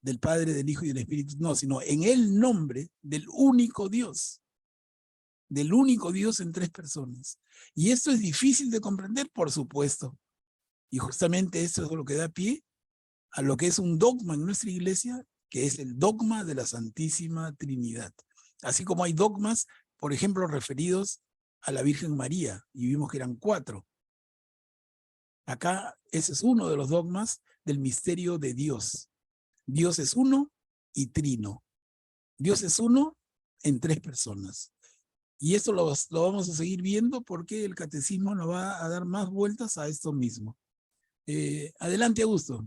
del Padre, del Hijo y del Espíritu, no, sino en el nombre del único Dios en tres personas. Y esto es difícil de comprender, por supuesto. Y justamente esto es lo que da pie a lo que es un dogma en nuestra iglesia, que es el dogma de la Santísima Trinidad. Así como hay dogmas, por ejemplo, referidos a la Virgen María, y vimos que eran 4. Acá ese es uno de los dogmas del misterio de Dios. Dios es uno y trino. Dios es uno en 3 personas. Y esto lo vamos a seguir viendo porque el catecismo nos va a dar más vueltas a esto mismo. Adelante, Augusto.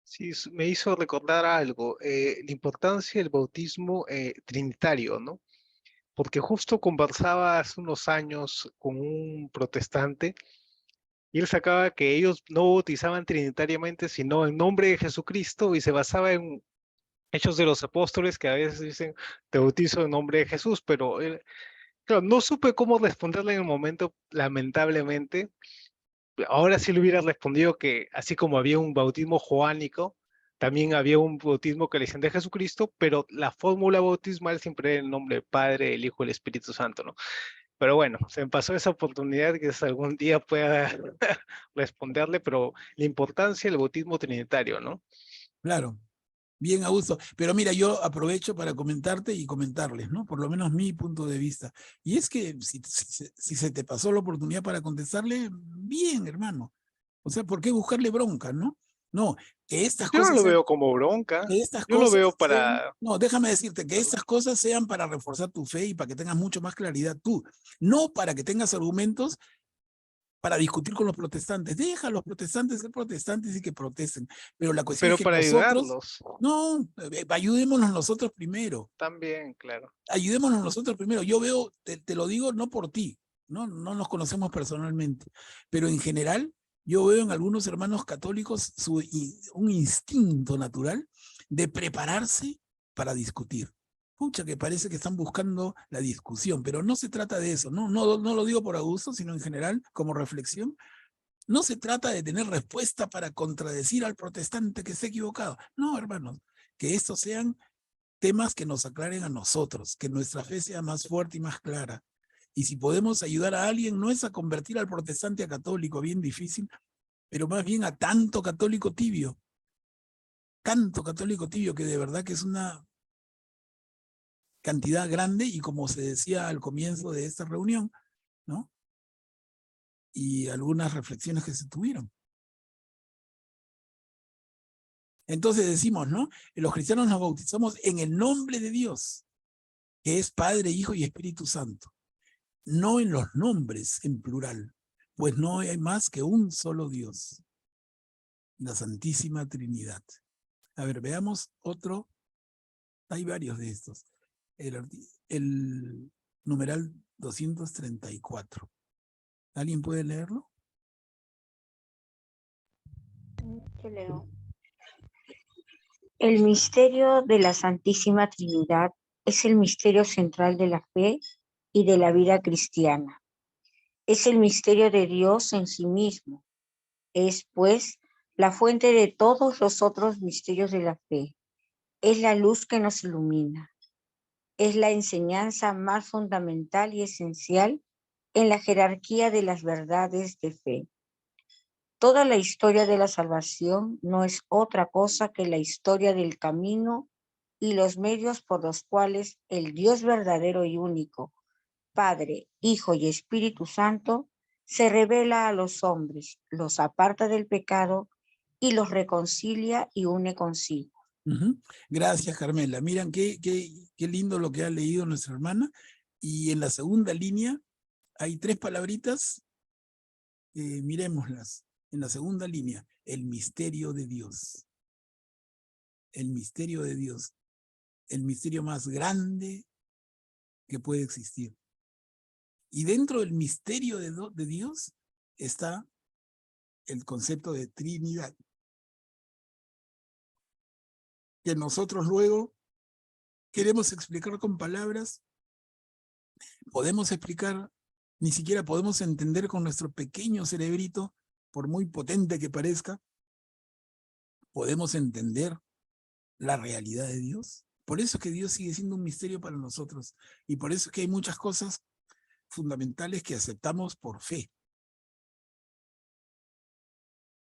Sí, me hizo recordar algo, la importancia del bautismo trinitario, ¿no? porque justo conversaba hace unos años con un protestante y él sacaba que ellos no bautizaban trinitariamente, sino en nombre de Jesucristo y se basaba en Hechos de los Apóstoles, que a veces dicen, te bautizo en nombre de Jesús, pero claro, no supe cómo responderle en el momento, lamentablemente. Ahora sí le hubiera respondido que así como había un bautismo joánico, también había un bautismo que le decían de Jesucristo, pero la fórmula bautismal siempre era en el nombre del Padre, el Hijo y el Espíritu Santo, ¿no? Pero bueno, se me pasó esa oportunidad, que algún día pueda responderle, pero la importancia del bautismo trinitario, ¿no? Claro. Bien, Augusto. Pero mira, yo aprovecho para comentarte y comentarles, ¿no? Por lo menos mi punto de vista. Y es que si se te pasó la oportunidad para contestarle, bien, hermano. O sea, ¿por qué buscarle bronca, no? No, que estas Yo no cosas lo sean, veo como bronca, que estas yo lo cosas veo sean, para... no, déjame decirte, que estas cosas sean para reforzar tu fe y para que tengas mucho más claridad tú, no para que tengas argumentos para discutir con los protestantes. Deja a los protestantes ser protestantes y que protesten. Pero la cuestión es Pero que para nosotros, ayudarlos, no, ayudémonos nosotros primero. también, claro. Ayudémonos nosotros primero. Yo veo, te lo digo no por ti, ¿no? No nos conocemos personalmente, pero en general yo veo en algunos hermanos católicos un instinto natural de prepararse para discutir. Pucha, que parece que están buscando la discusión, pero no se trata de eso, no lo digo por Augusto, sino en general como reflexión. No se trata de tener respuesta para contradecir al protestante que esté equivocado. No, hermanos, que estos sean temas que nos aclaren a nosotros, que nuestra fe sea más fuerte y más clara. Y si podemos ayudar a alguien, no es a convertir al protestante a católico, bien difícil, pero más bien a tanto católico tibio que de verdad que es una cantidad grande y como se decía al comienzo de esta reunión, ¿no? Y algunas reflexiones que se tuvieron. Entonces decimos, ¿no? Los cristianos nos bautizamos en el nombre de Dios, que es Padre, Hijo y Espíritu Santo. No en los nombres en plural, pues no hay más que un solo Dios, la Santísima Trinidad. A ver, veamos otro, hay varios de estos. El numeral 234. ¿Alguien puede leerlo? Yo leo. El misterio de la Santísima Trinidad es el misterio central de la fe y de la vida cristiana. Es el misterio de Dios en sí mismo. Es, pues, la fuente de todos los otros misterios de la fe. Es la luz que nos ilumina. Es la enseñanza más fundamental y esencial en la jerarquía de las verdades de fe. Toda la historia de la salvación no es otra cosa que la historia del camino y los medios por los cuales el Dios verdadero y único, Padre, Hijo y Espíritu Santo, se revela a los hombres, los aparta del pecado y los reconcilia y une consigo. Gracias, Carmela. Miren qué lindo lo que ha leído nuestra hermana. Y en la segunda línea hay 3 palabritas, miremoslas. En la segunda línea, el misterio de Dios. El misterio de Dios. El misterio más grande que puede existir. Y dentro del misterio de Dios está el concepto de Trinidad, que nosotros luego queremos explicar con palabras, podemos explicar, ni siquiera podemos entender con nuestro pequeño cerebrito, por muy potente que parezca, podemos entender la realidad de Dios. Por eso es que Dios sigue siendo un misterio para nosotros. Y por eso es que hay muchas cosas fundamentales que aceptamos por fe.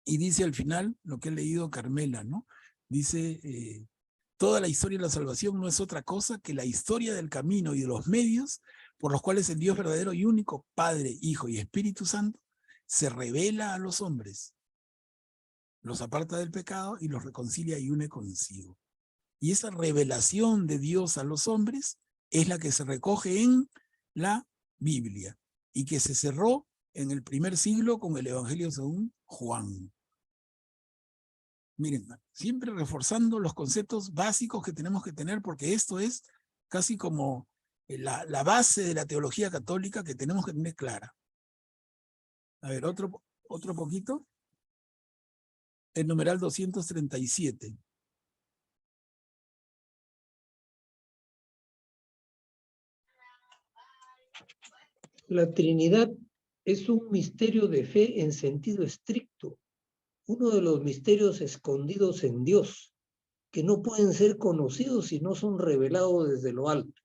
Y dice al final lo que he leído Carmela, ¿no? Dice, toda la historia de la salvación no es otra cosa que la historia del camino y de los medios por los cuales el Dios verdadero y único, Padre, Hijo y Espíritu Santo, se revela a los hombres, los aparta del pecado y los reconcilia y une consigo. Y esa revelación de Dios a los hombres es la que se recoge en la Biblia y que se cerró en el primer siglo con el Evangelio según Juan. Miren, siempre reforzando los conceptos básicos que tenemos que tener, porque esto es casi como la base de la teología católica que tenemos que tener clara. A ver, otro poquito. El numeral 237. La Trinidad es un misterio de fe en sentido estricto, uno de los misterios escondidos en Dios, que no pueden ser conocidos si no son revelados desde lo alto.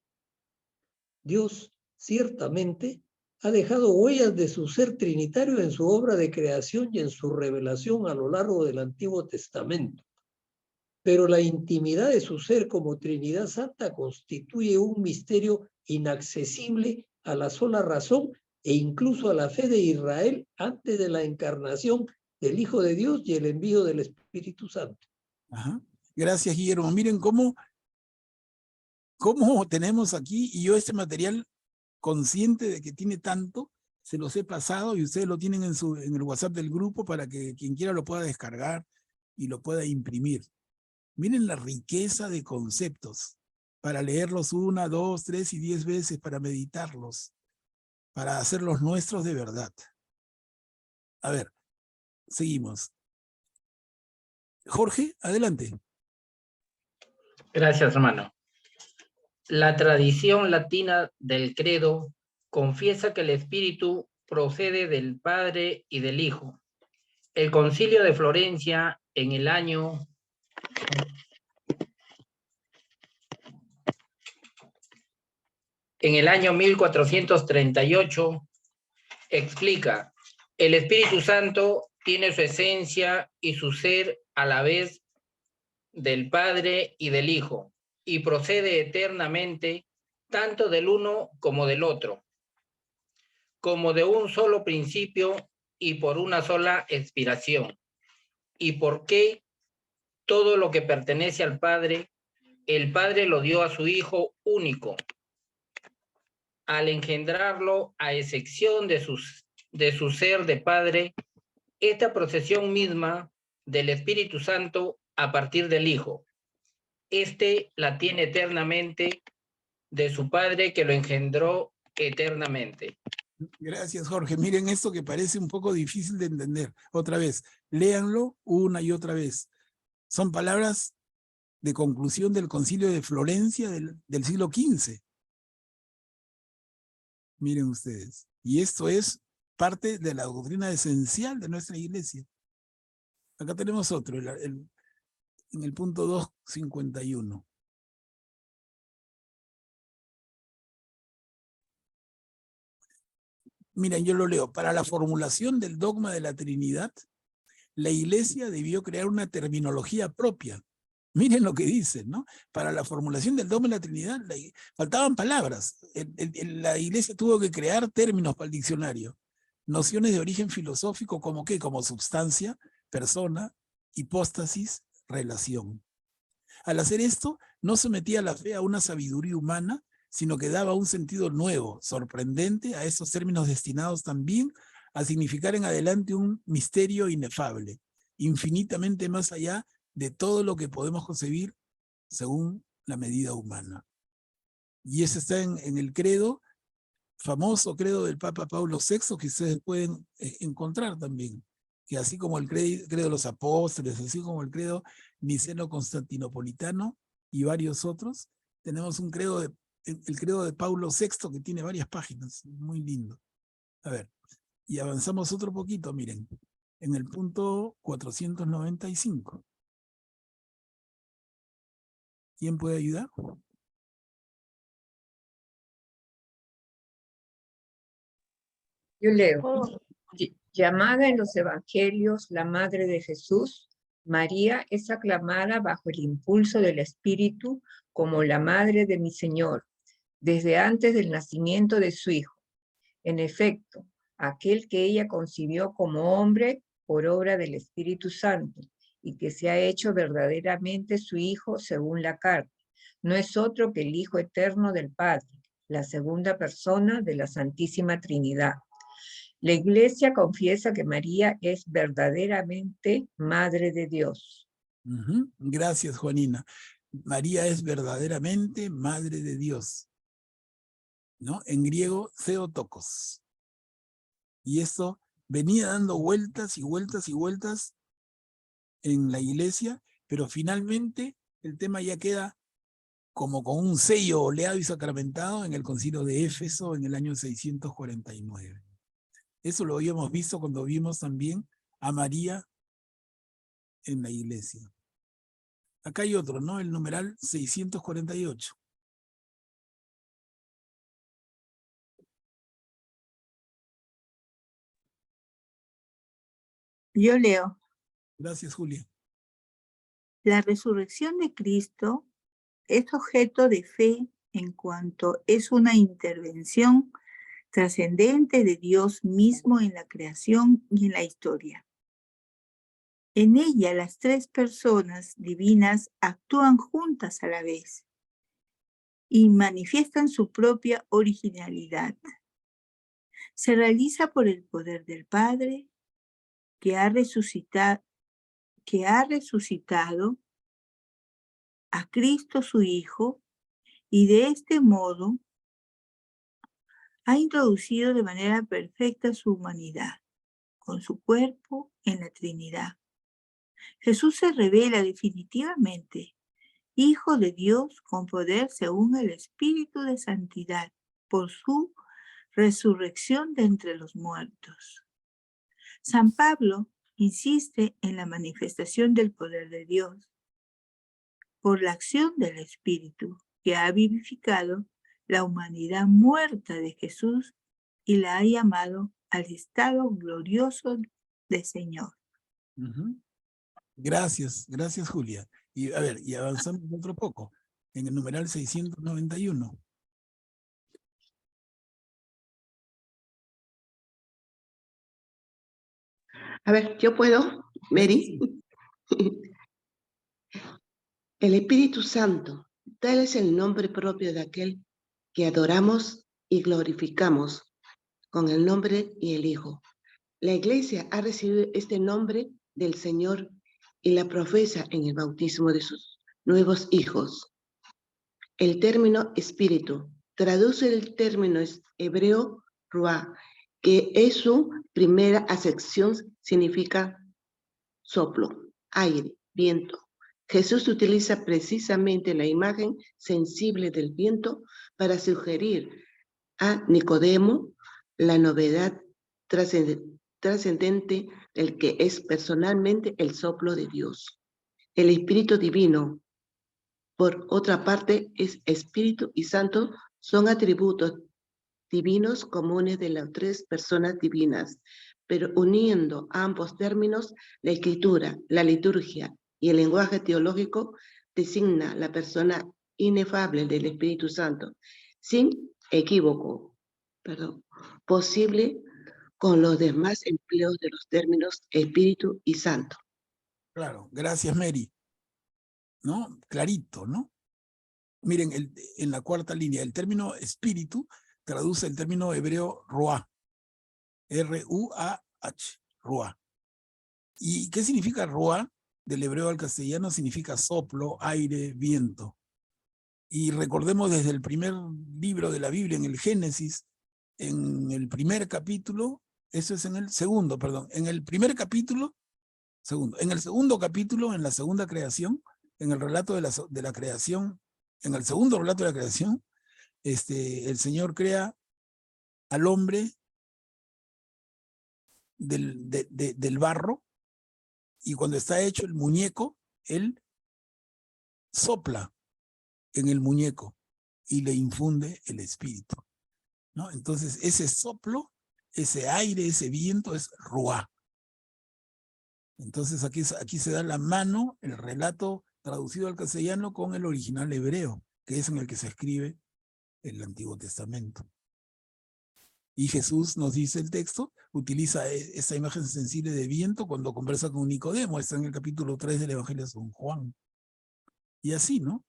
Dios, ciertamente, ha dejado huellas de su ser trinitario en su obra de creación y en su revelación a lo largo del Antiguo Testamento. Pero la intimidad de su ser como Trinidad Santa constituye un misterio inaccesible a la sola razón e incluso a la fe de Israel antes de la encarnación del Hijo de Dios y el envío del Espíritu Santo. Ajá. Gracias, Guillermo. Miren cómo tenemos aquí, y yo este material, consciente de que tiene tanto, se los he pasado y ustedes lo tienen en el WhatsApp del grupo para que quien quiera lo pueda descargar y lo pueda imprimir. Miren la riqueza de conceptos para leerlos 1, 2, 3 y 10 veces, para meditarlos, para hacerlos nuestros de verdad. A ver, seguimos. Jorge, adelante. Gracias, hermano. La tradición latina del credo confiesa que el Espíritu procede del Padre y del Hijo. El Concilio de Florencia en el año 1438 explica: el Espíritu Santo tiene su esencia y su ser a la vez del Padre y del Hijo, y procede eternamente tanto del uno como del otro, como de un solo principio y por una sola expiración. ¿Y por qué todo lo que pertenece al Padre, el Padre lo dio a su Hijo único, al engendrarlo a excepción de su ser de Padre? Esta procesión misma del Espíritu Santo a partir del Hijo, la tiene eternamente de su Padre que lo engendró eternamente. Gracias, Jorge. Miren esto que parece un poco difícil de entender. Otra vez, léanlo una y otra vez. Son palabras de conclusión del Concilio de Florencia del siglo XV. Miren ustedes. Y esto es parte de la doctrina esencial de nuestra iglesia. Acá tenemos otro, en el punto 251. Miren, yo lo leo. Para la formulación del dogma de la Trinidad, la iglesia debió crear una terminología propia. Miren lo que dicen, ¿no? Para la formulación del dogma de la Trinidad, faltaban palabras. La iglesia tuvo que crear términos para el diccionario. Nociones de origen filosófico como ¿qué? Como substancia, persona, hipóstasis, relación. Al hacer esto, no sometía la fe a una sabiduría humana, sino que daba un sentido nuevo, sorprendente a esos términos destinados también a significar en adelante un misterio inefable, infinitamente más allá de todo lo que podemos concebir según la medida humana. Y eso está en el credo, famoso credo del Papa Pablo VI, que ustedes pueden encontrar también, que así como el credo de los apóstoles, así como el credo niceno-constantinopolitano y varios otros, tenemos un credo el credo de Pablo VI, que tiene varias páginas, muy lindo. A ver, y avanzamos otro poquito, miren, en el punto 495. ¿Quién puede ayudar? Yo leo. Llamada en los evangelios la Madre de Jesús, María es aclamada bajo el impulso del Espíritu como la Madre de mi Señor, desde antes del nacimiento de su Hijo. En efecto, aquel que ella concibió como hombre por obra del Espíritu Santo y que se ha hecho verdaderamente su Hijo según la carne, no es otro que el Hijo eterno del Padre, la segunda persona de la Santísima Trinidad. La Iglesia confiesa que María es verdaderamente Madre de Dios. Gracias, Juanina. María es verdaderamente Madre de Dios. ¿no? En griego, Theotokos. Y esto venía dando vueltas y vueltas y vueltas en la iglesia, pero finalmente el tema ya queda como con un sello oleado y sacramentado en el concilio de Éfeso en el año 649. Eso lo habíamos visto cuando vimos también a María en la iglesia. Acá hay otro, ¿no? El numeral 648. Yo leo. Gracias, Julia. La resurrección de Cristo es objeto de fe en cuanto es una intervención trascendente de Dios mismo en la creación y en la historia. En ella las tres personas divinas actúan juntas a la vez y manifiestan su propia originalidad. Se realiza por el poder del Padre que ha resucitado a Cristo su Hijo y de este modo ha introducido de manera perfecta su humanidad con su cuerpo en la Trinidad. Jesús se revela definitivamente Hijo de Dios con poder según el Espíritu de Santidad por su resurrección de entre los muertos. San Pablo insiste en la manifestación del poder de Dios por la acción del Espíritu que ha vivificado la humanidad muerta de Jesús y la ha llamado al estado glorioso de Señor. Gracias, gracias, Julia. Y a ver, y avanzamos otro poco, en el numeral 691. A ver, ¿yo puedo, Mary? El Espíritu Santo, tal es el nombre propio de aquel que adoramos y glorificamos con el nombre y el Hijo. La Iglesia ha recibido este nombre del Señor y la profesa en el bautismo de sus nuevos hijos. El término espíritu traduce el término hebreo ruah, que en su primera acepción significa soplo, aire, viento. Jesús utiliza precisamente la imagen sensible del viento para sugerir a Nicodemo la novedad trascendente del que es personalmente el soplo de Dios. El Espíritu Divino, por otra parte, es Espíritu y Santo, son atributos divinos comunes de las tres personas divinas, pero uniendo ambos términos, la escritura, la liturgia y el lenguaje teológico designa la persona inefable del Espíritu Santo, sin equívoco, posible con los demás empleos de los términos Espíritu y Santo. Claro, gracias, Mary. ¿No? Clarito, ¿no? Miren, en la cuarta línea, el término espíritu traduce el término hebreo ruah, R-U-A-H, ruah. ¿Y qué significa ruah? Del hebreo al castellano significa soplo, aire, viento. Y recordemos desde el primer libro de la Biblia, en el Génesis, en el primer capítulo, eso es en el segundo, perdón, en el primer capítulo, en el segundo capítulo, en la segunda creación, en el relato de la creación, en el segundo relato de la creación, el Señor crea al hombre del barro, y cuando está hecho el muñeco, él sopla en el muñeco y le infunde el espíritu, ¿no? Entonces ese soplo, ese aire, ese viento es ruah. Entonces aquí se da la mano el relato traducido al castellano con el original hebreo, que es en el que se escribe el Antiguo Testamento. Y Jesús, nos dice el texto, utiliza esa imagen sensible de viento cuando conversa con Nicodemo, está en el capítulo 3 del Evangelio de San Juan. Y así, ¿no?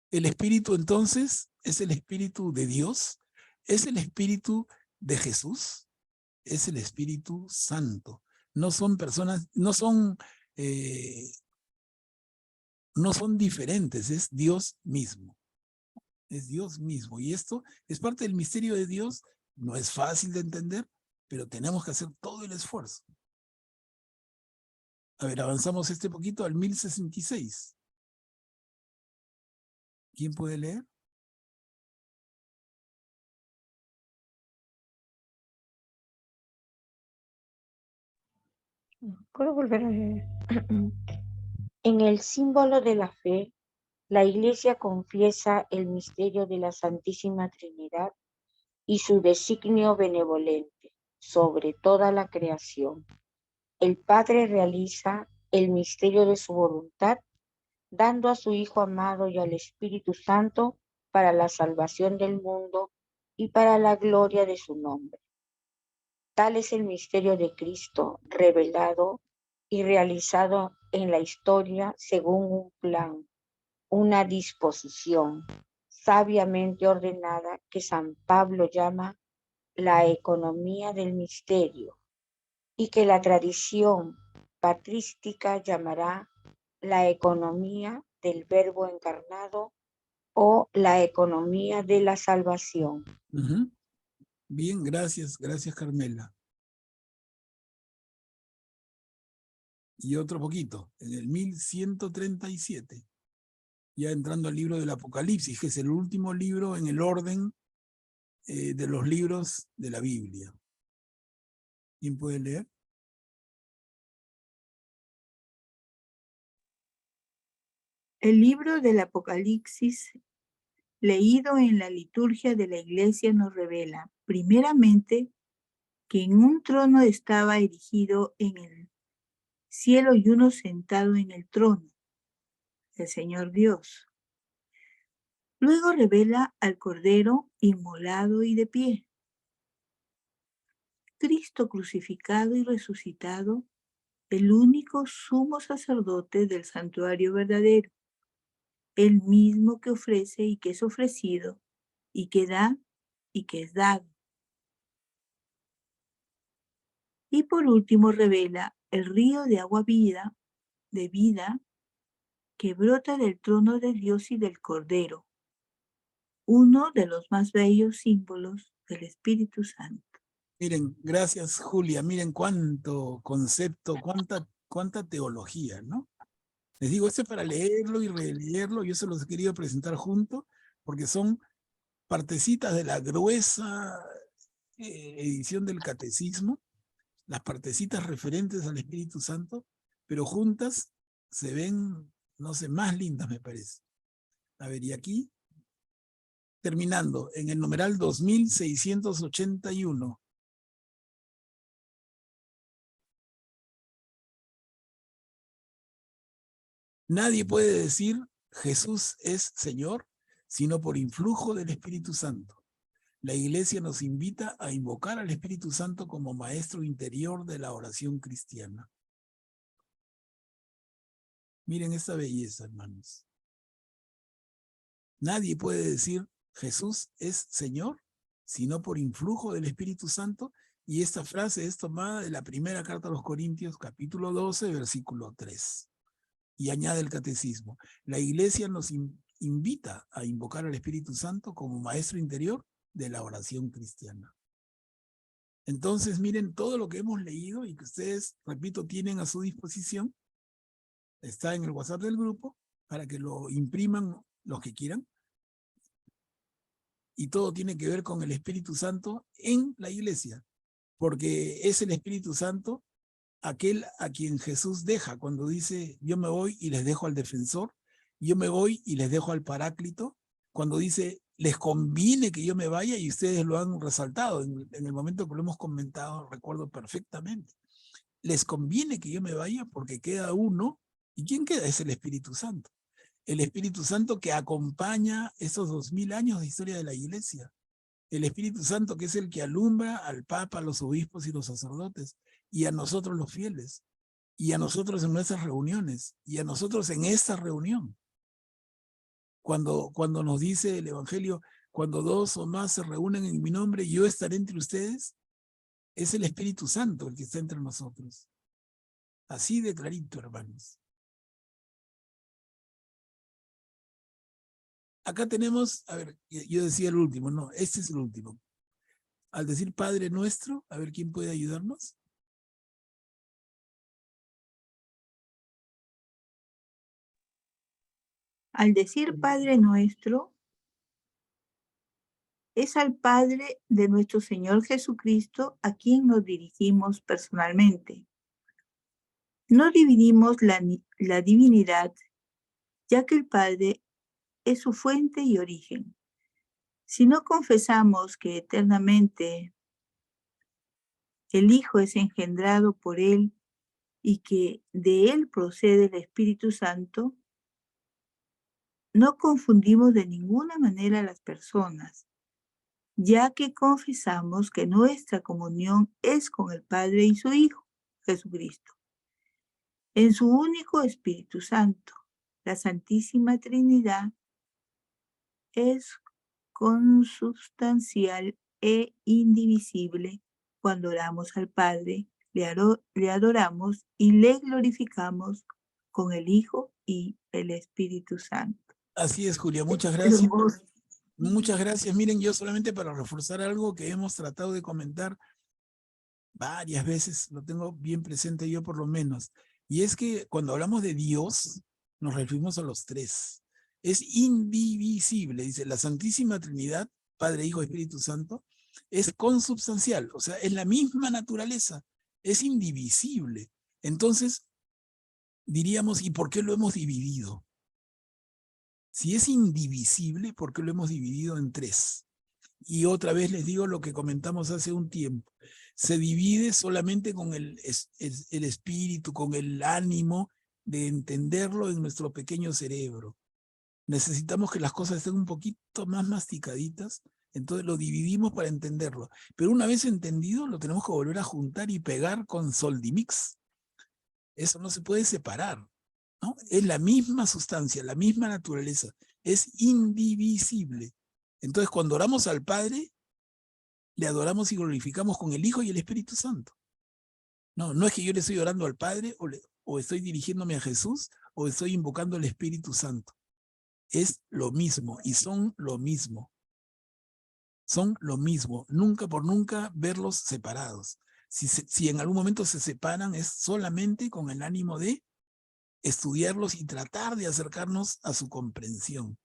El Espíritu entonces es el Espíritu de Dios, es el Espíritu de Jesús, es el Espíritu Santo. No son personas, no no son diferentes, es Dios mismo. Es Dios mismo. Y esto es parte del misterio de Dios. No es fácil de entender, pero tenemos que hacer todo el esfuerzo. A ver, avanzamos este poquito al 1066. ¿Quién puede leer? ¿Puedo volver a leer? En el símbolo de la fe, la Iglesia confiesa el misterio de la Santísima Trinidad y su designio benevolente sobre toda la creación. El Padre realiza el misterio de su voluntad, dando a su Hijo amado y al Espíritu Santo para la salvación del mundo y para la gloria de su nombre. Tal es el misterio de Cristo, revelado y realizado en la historia según un plan, una disposición sabiamente ordenada que San Pablo llama la economía del misterio y que la tradición patrística llamará la economía del Verbo encarnado o la economía de la salvación. Bien, gracias Carmela. Y otro poquito, en el 1137, ya entrando al libro del Apocalipsis, que es el último libro en el orden de los libros de la Biblia. ¿Quién puede leer? El libro del Apocalipsis, leído en la liturgia de la Iglesia, nos revela, primeramente, que en un trono estaba erigido en el cielo y uno sentado en el trono, el Señor Dios. Luego revela al Cordero inmolado y de pie. Cristo crucificado y resucitado, el único sumo sacerdote del santuario verdadero, el mismo que ofrece y que es ofrecido, y que da y que es dado. Y por último revela el río de agua de vida, que brota del trono de Dios y del Cordero, uno de los más bellos símbolos del Espíritu Santo. Miren, gracias Julia, miren cuánto concepto, cuánta teología, ¿no? Les digo, esto es para leerlo y releerlo, yo se los he querido presentar juntos, porque son partecitas de la gruesa edición del Catecismo, las partecitas referentes al Espíritu Santo, pero juntas se ven, no sé, más lindas me parece. A ver, y aquí, terminando, en el numeral 2681. Nadie puede decir Jesús es Señor, sino por influjo del Espíritu Santo. La Iglesia nos invita a invocar al Espíritu Santo como maestro interior de la oración cristiana. Miren esta belleza, hermanos. Nadie puede decir Jesús es Señor, sino por influjo del Espíritu Santo, y esta frase es tomada de la primera carta a los Corintios, capítulo 12, versículo 3. Y añade el catecismo, la Iglesia nos invita a invocar al Espíritu Santo como maestro interior de la oración cristiana. Entonces, miren todo lo que hemos leído y que ustedes, repito, tienen a su disposición. Está en el WhatsApp del grupo para que lo impriman los que quieran. Y todo tiene que ver con el Espíritu Santo en la Iglesia, porque es el Espíritu Santo aquel a quien Jesús deja cuando dice, yo me voy y les dejo al defensor, yo me voy y les dejo al paráclito, cuando dice, les conviene que yo me vaya, y ustedes lo han resaltado en el momento que lo hemos comentado, recuerdo perfectamente. Les conviene que yo me vaya porque queda uno, ¿y quién queda? Es el Espíritu Santo. El Espíritu Santo que acompaña esos 2000 años de historia de la Iglesia. El Espíritu Santo que es el que alumbra al Papa, a los obispos y los sacerdotes, y a nosotros los fieles, y a nosotros en nuestras reuniones, y a nosotros en esta reunión. Cuando nos dice el Evangelio, cuando dos o más se reúnen en mi nombre, yo estaré entre ustedes, es el Espíritu Santo el que está entre nosotros. Así de clarito, hermanos. acá tenemos, a ver, yo decía el último, no, este es el último. Al decir Padre Nuestro, a ver quién puede ayudarnos. Al decir Padre Nuestro, es al Padre de nuestro Señor Jesucristo a quien nos dirigimos personalmente. No dividimos la divinidad, ya que el Padre es su fuente y origen. Si no confesamos que eternamente el Hijo es engendrado por Él y que de Él procede el Espíritu Santo, no confundimos de ninguna manera a las personas, ya que confesamos que nuestra comunión es con el Padre y su Hijo, Jesucristo, en su único Espíritu Santo. La Santísima Trinidad es consubstancial e indivisible. Cuando oramos al Padre, le adoramos y le glorificamos con el Hijo y el Espíritu Santo. Así es, Julia, muchas gracias. Hermoso. Muchas gracias. Miren, yo solamente para reforzar algo que hemos tratado de comentar varias veces, lo tengo bien presente yo por lo menos, y es que cuando hablamos de Dios, nos referimos a los tres. Es indivisible, dice la Santísima Trinidad, Padre, Hijo, Espíritu Santo, es consubstancial, o sea, es la misma naturaleza, es indivisible. Entonces, diríamos, ¿y por qué lo hemos dividido? Si es indivisible, ¿por qué lo hemos dividido en tres? Y otra vez les digo lo que comentamos hace un tiempo. Se divide solamente con el espíritu, con el ánimo de entenderlo en nuestro pequeño cerebro. Necesitamos que las cosas estén un poquito más masticaditas, entonces lo dividimos para entenderlo. Pero una vez entendido, lo tenemos que volver a juntar y pegar con Soldimix. Eso no se puede separar, ¿no? Es la misma sustancia, la misma naturaleza. Es indivisible. Entonces, cuando oramos al Padre, le adoramos y glorificamos con el Hijo y el Espíritu Santo. No, no es que yo le estoy orando al Padre o estoy dirigiéndome a Jesús o estoy invocando al Espíritu Santo. Es lo mismo y son lo mismo. Son lo mismo. Nunca por nunca verlos separados. Si en algún momento se separan es solamente con el ánimo de estudiarlos y tratar de acercarnos a su comprensión.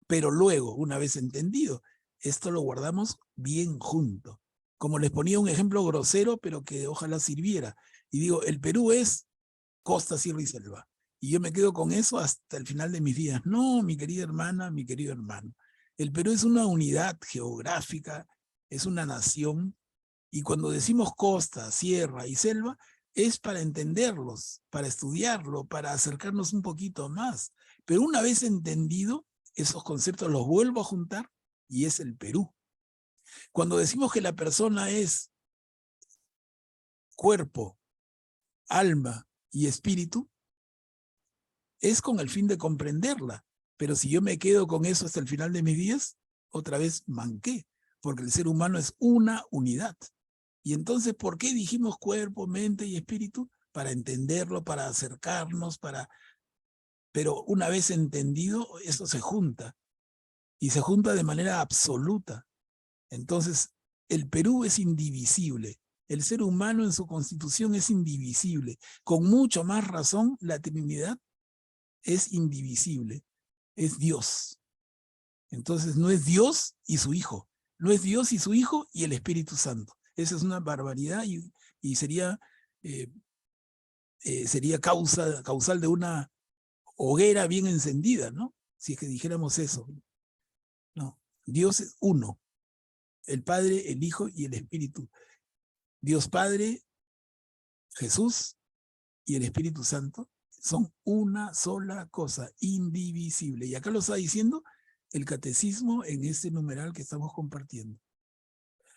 Pero luego, una vez entendido, esto lo guardamos bien junto. Como les ponía un ejemplo grosero, pero que ojalá sirviera. Y digo, el Perú es costa, sierra y selva. Y yo me quedo con eso hasta el final de mis días. No, mi querida hermana, mi querido hermano. El Perú es una unidad geográfica, es una nación. Y cuando decimos costa, sierra y selva, es para entenderlos, para estudiarlo, para acercarnos un poquito más. Pero una vez entendido, esos conceptos los vuelvo a juntar y es el Perú. Cuando decimos que la persona es cuerpo, alma y espíritu, es con el fin de comprenderla. Pero si yo me quedo con eso hasta el final de mis días, otra vez manqué, porque el ser humano es una unidad. Y entonces, ¿por qué dijimos cuerpo, mente y espíritu? Para entenderlo, para acercarnos, pero una vez entendido, eso se junta. Y se junta de manera absoluta. Entonces, el Perú es indivisible. El ser humano en su constitución es indivisible. Con mucho más razón, la Trinidad es indivisible. Es Dios. Entonces, no es Dios y su Hijo. No es Dios y su Hijo y el Espíritu Santo. Esa es una barbaridad y sería causal de una hoguera bien encendida, ¿no? Si es que dijéramos eso. No, Dios es uno. El Padre, el Hijo y el Espíritu. Dios Padre, Jesús y el Espíritu Santo son una sola cosa, indivisible. Y acá lo está diciendo el catecismo en este numeral que estamos compartiendo.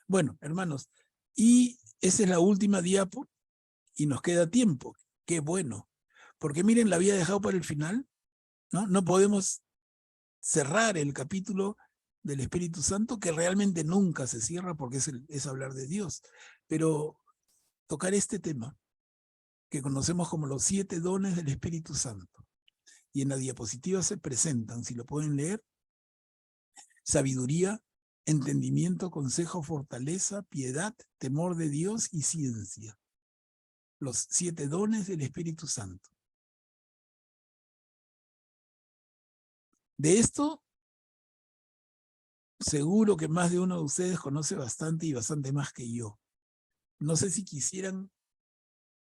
Bueno, hermanos, y esa es la última diapo y nos queda tiempo. Qué bueno. Porque miren, la había dejado para el final, ¿no? No podemos cerrar el capítulo del Espíritu Santo, que realmente nunca se cierra porque es hablar de Dios. Pero tocar este tema, que conocemos como los 7 dones del Espíritu Santo. y en la diapositiva se presentan, si lo pueden leer: sabiduría, entendimiento, consejo, fortaleza, piedad, temor de Dios y ciencia. Los 7 dones del Espíritu Santo. De esto, seguro que más de uno de ustedes conoce bastante y bastante más que yo. No sé si quisieran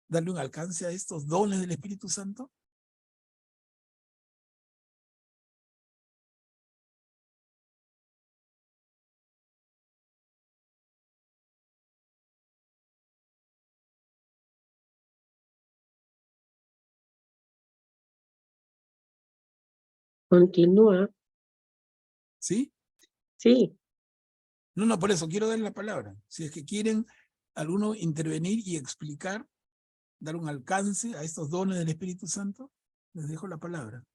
darle un alcance a estos dones del Espíritu Santo. Continúa. ¿Sí? Sí. No, por eso quiero dar la palabra. Si es que quieren alguno intervenir y explicar, dar un alcance a estos dones del Espíritu Santo, les dejo la palabra.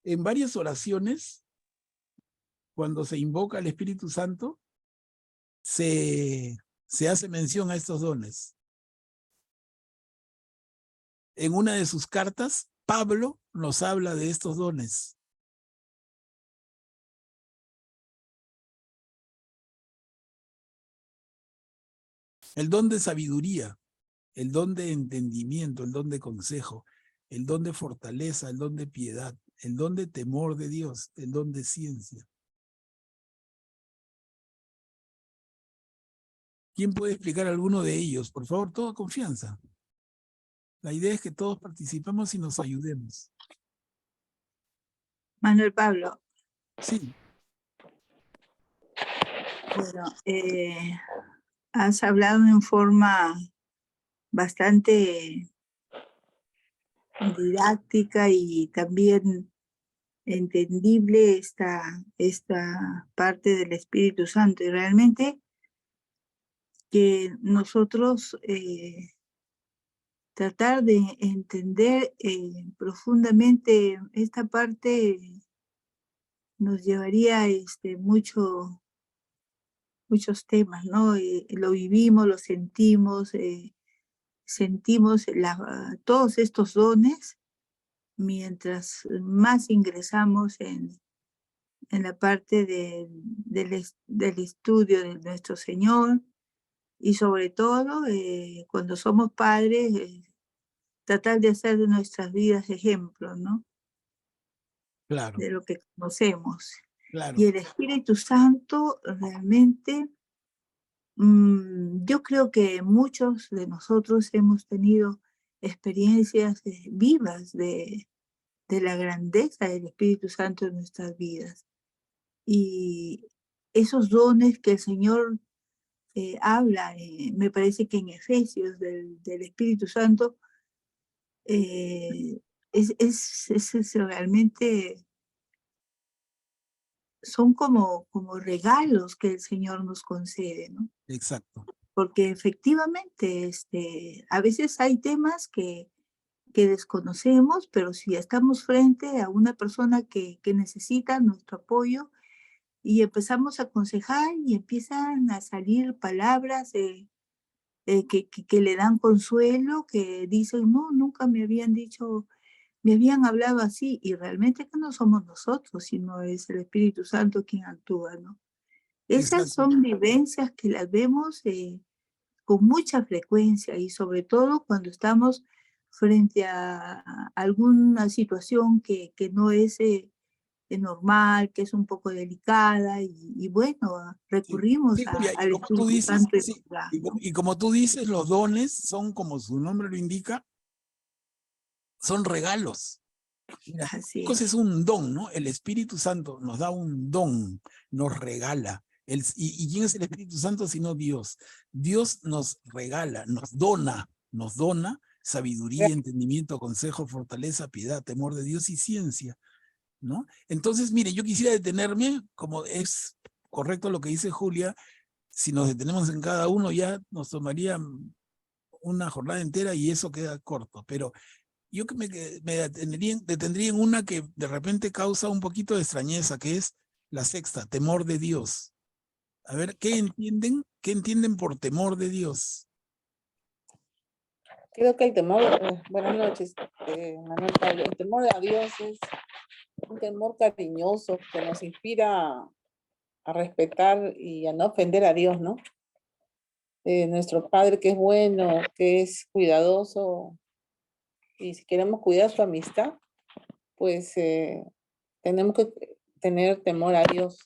En varias oraciones, cuando se invoca al Espíritu Santo, se hace mención a estos dones. En una de sus cartas, Pablo nos habla de estos dones. El don de sabiduría, el don de entendimiento, el don de consejo, el don de fortaleza, el don de piedad, el don de temor de Dios, el don de ciencia. ¿Quién puede explicar alguno de ellos? Por favor, toda confianza. La idea es que todos participemos y nos ayudemos. Manuel Pablo. Sí. Bueno, has hablado en forma bastante didáctica y también entendible esta parte del Espíritu Santo. Y realmente que nosotros tratar de entender profundamente esta parte nos llevaría muchos temas, ¿no? Lo vivimos, lo sentimos, sentimos todos estos dones mientras más ingresamos en la parte del estudio de nuestro Señor y sobre todo cuando somos padres, tratar de hacer de nuestras vidas ejemplos, ¿no? Claro. De lo que conocemos. Claro. Y el Espíritu Santo realmente, yo creo que muchos de nosotros hemos tenido experiencias vivas de la grandeza del Espíritu Santo en nuestras vidas. Y esos dones que el Señor habla, me parece que en Efesios del Espíritu Santo, es realmente, son como regalos que el Señor nos concede, ¿no? Exacto. Porque efectivamente a veces hay temas que desconocemos, pero si estamos frente a una persona que necesita nuestro apoyo y empezamos a aconsejar y empiezan a salir palabras que le dan consuelo, que dicen, no, nunca me habían dicho, me habían hablado así, y realmente que no somos nosotros, sino es el Espíritu Santo quien actúa, ¿no? Esas Exacto. son vivencias que las vemos con mucha frecuencia y sobre todo cuando estamos frente a alguna situación que no es normal, que es un poco delicada y bueno, recurrimos Sí, Julia, y al como tú Espíritu dices, Santo. sí, y como tú dices, los dones son, como su nombre lo indica, son regalos. Mira, Así cosa es. es un don, ¿no? El Espíritu Santo nos da un don, nos regala. ¿Y quién es el Espíritu Santo sino Dios? Dios nos regala, nos dona sabiduría, entendimiento, consejo, fortaleza, piedad, temor de Dios y ciencia, ¿no? Entonces, mire, yo quisiera detenerme, como es correcto lo que dice Julia, si nos detenemos en cada uno ya nos tomaría una jornada entera y eso queda corto, pero yo que me detendría en una que de repente causa un poquito de extrañeza, que es la sexta, temor de Dios. A ver, ¿qué entienden ¿Qué entienden por temor de Dios? Creo que el temor, buenas noches, Manuel Pablo, el temor a Dios es un temor cariñoso que nos inspira a respetar y a no ofender a Dios, ¿no? Nuestro Padre que es bueno, que es cuidadoso, y si queremos cuidar su amistad, pues tenemos que tener temor a Dios.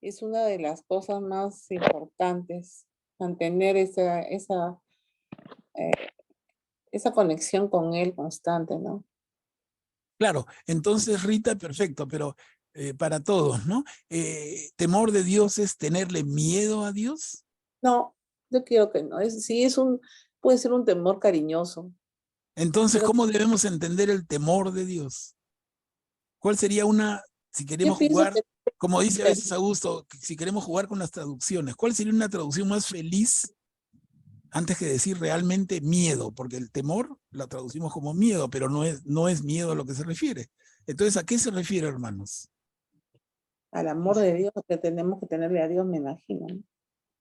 Es una de las cosas más importantes, mantener esa conexión con Él constante, ¿no? Claro, entonces Rita, perfecto, pero para todos, ¿no? ¿Temor de Dios es tenerle miedo a Dios? No, yo creo que no. Puede ser un temor cariñoso. Entonces, Pero ¿cómo debemos entender el temor de Dios? ¿Cuál sería si yo queremos pienso jugar, que como dice a veces Augusto, si queremos jugar con las traducciones, ¿cuál sería una traducción más feliz antes que decir realmente miedo? Porque el temor la traducimos como miedo, pero no es miedo a lo que se refiere. Entonces, ¿a qué se refiere, hermanos? al amor de Dios que tenemos que tenerle a Dios, me imagino, ¿no?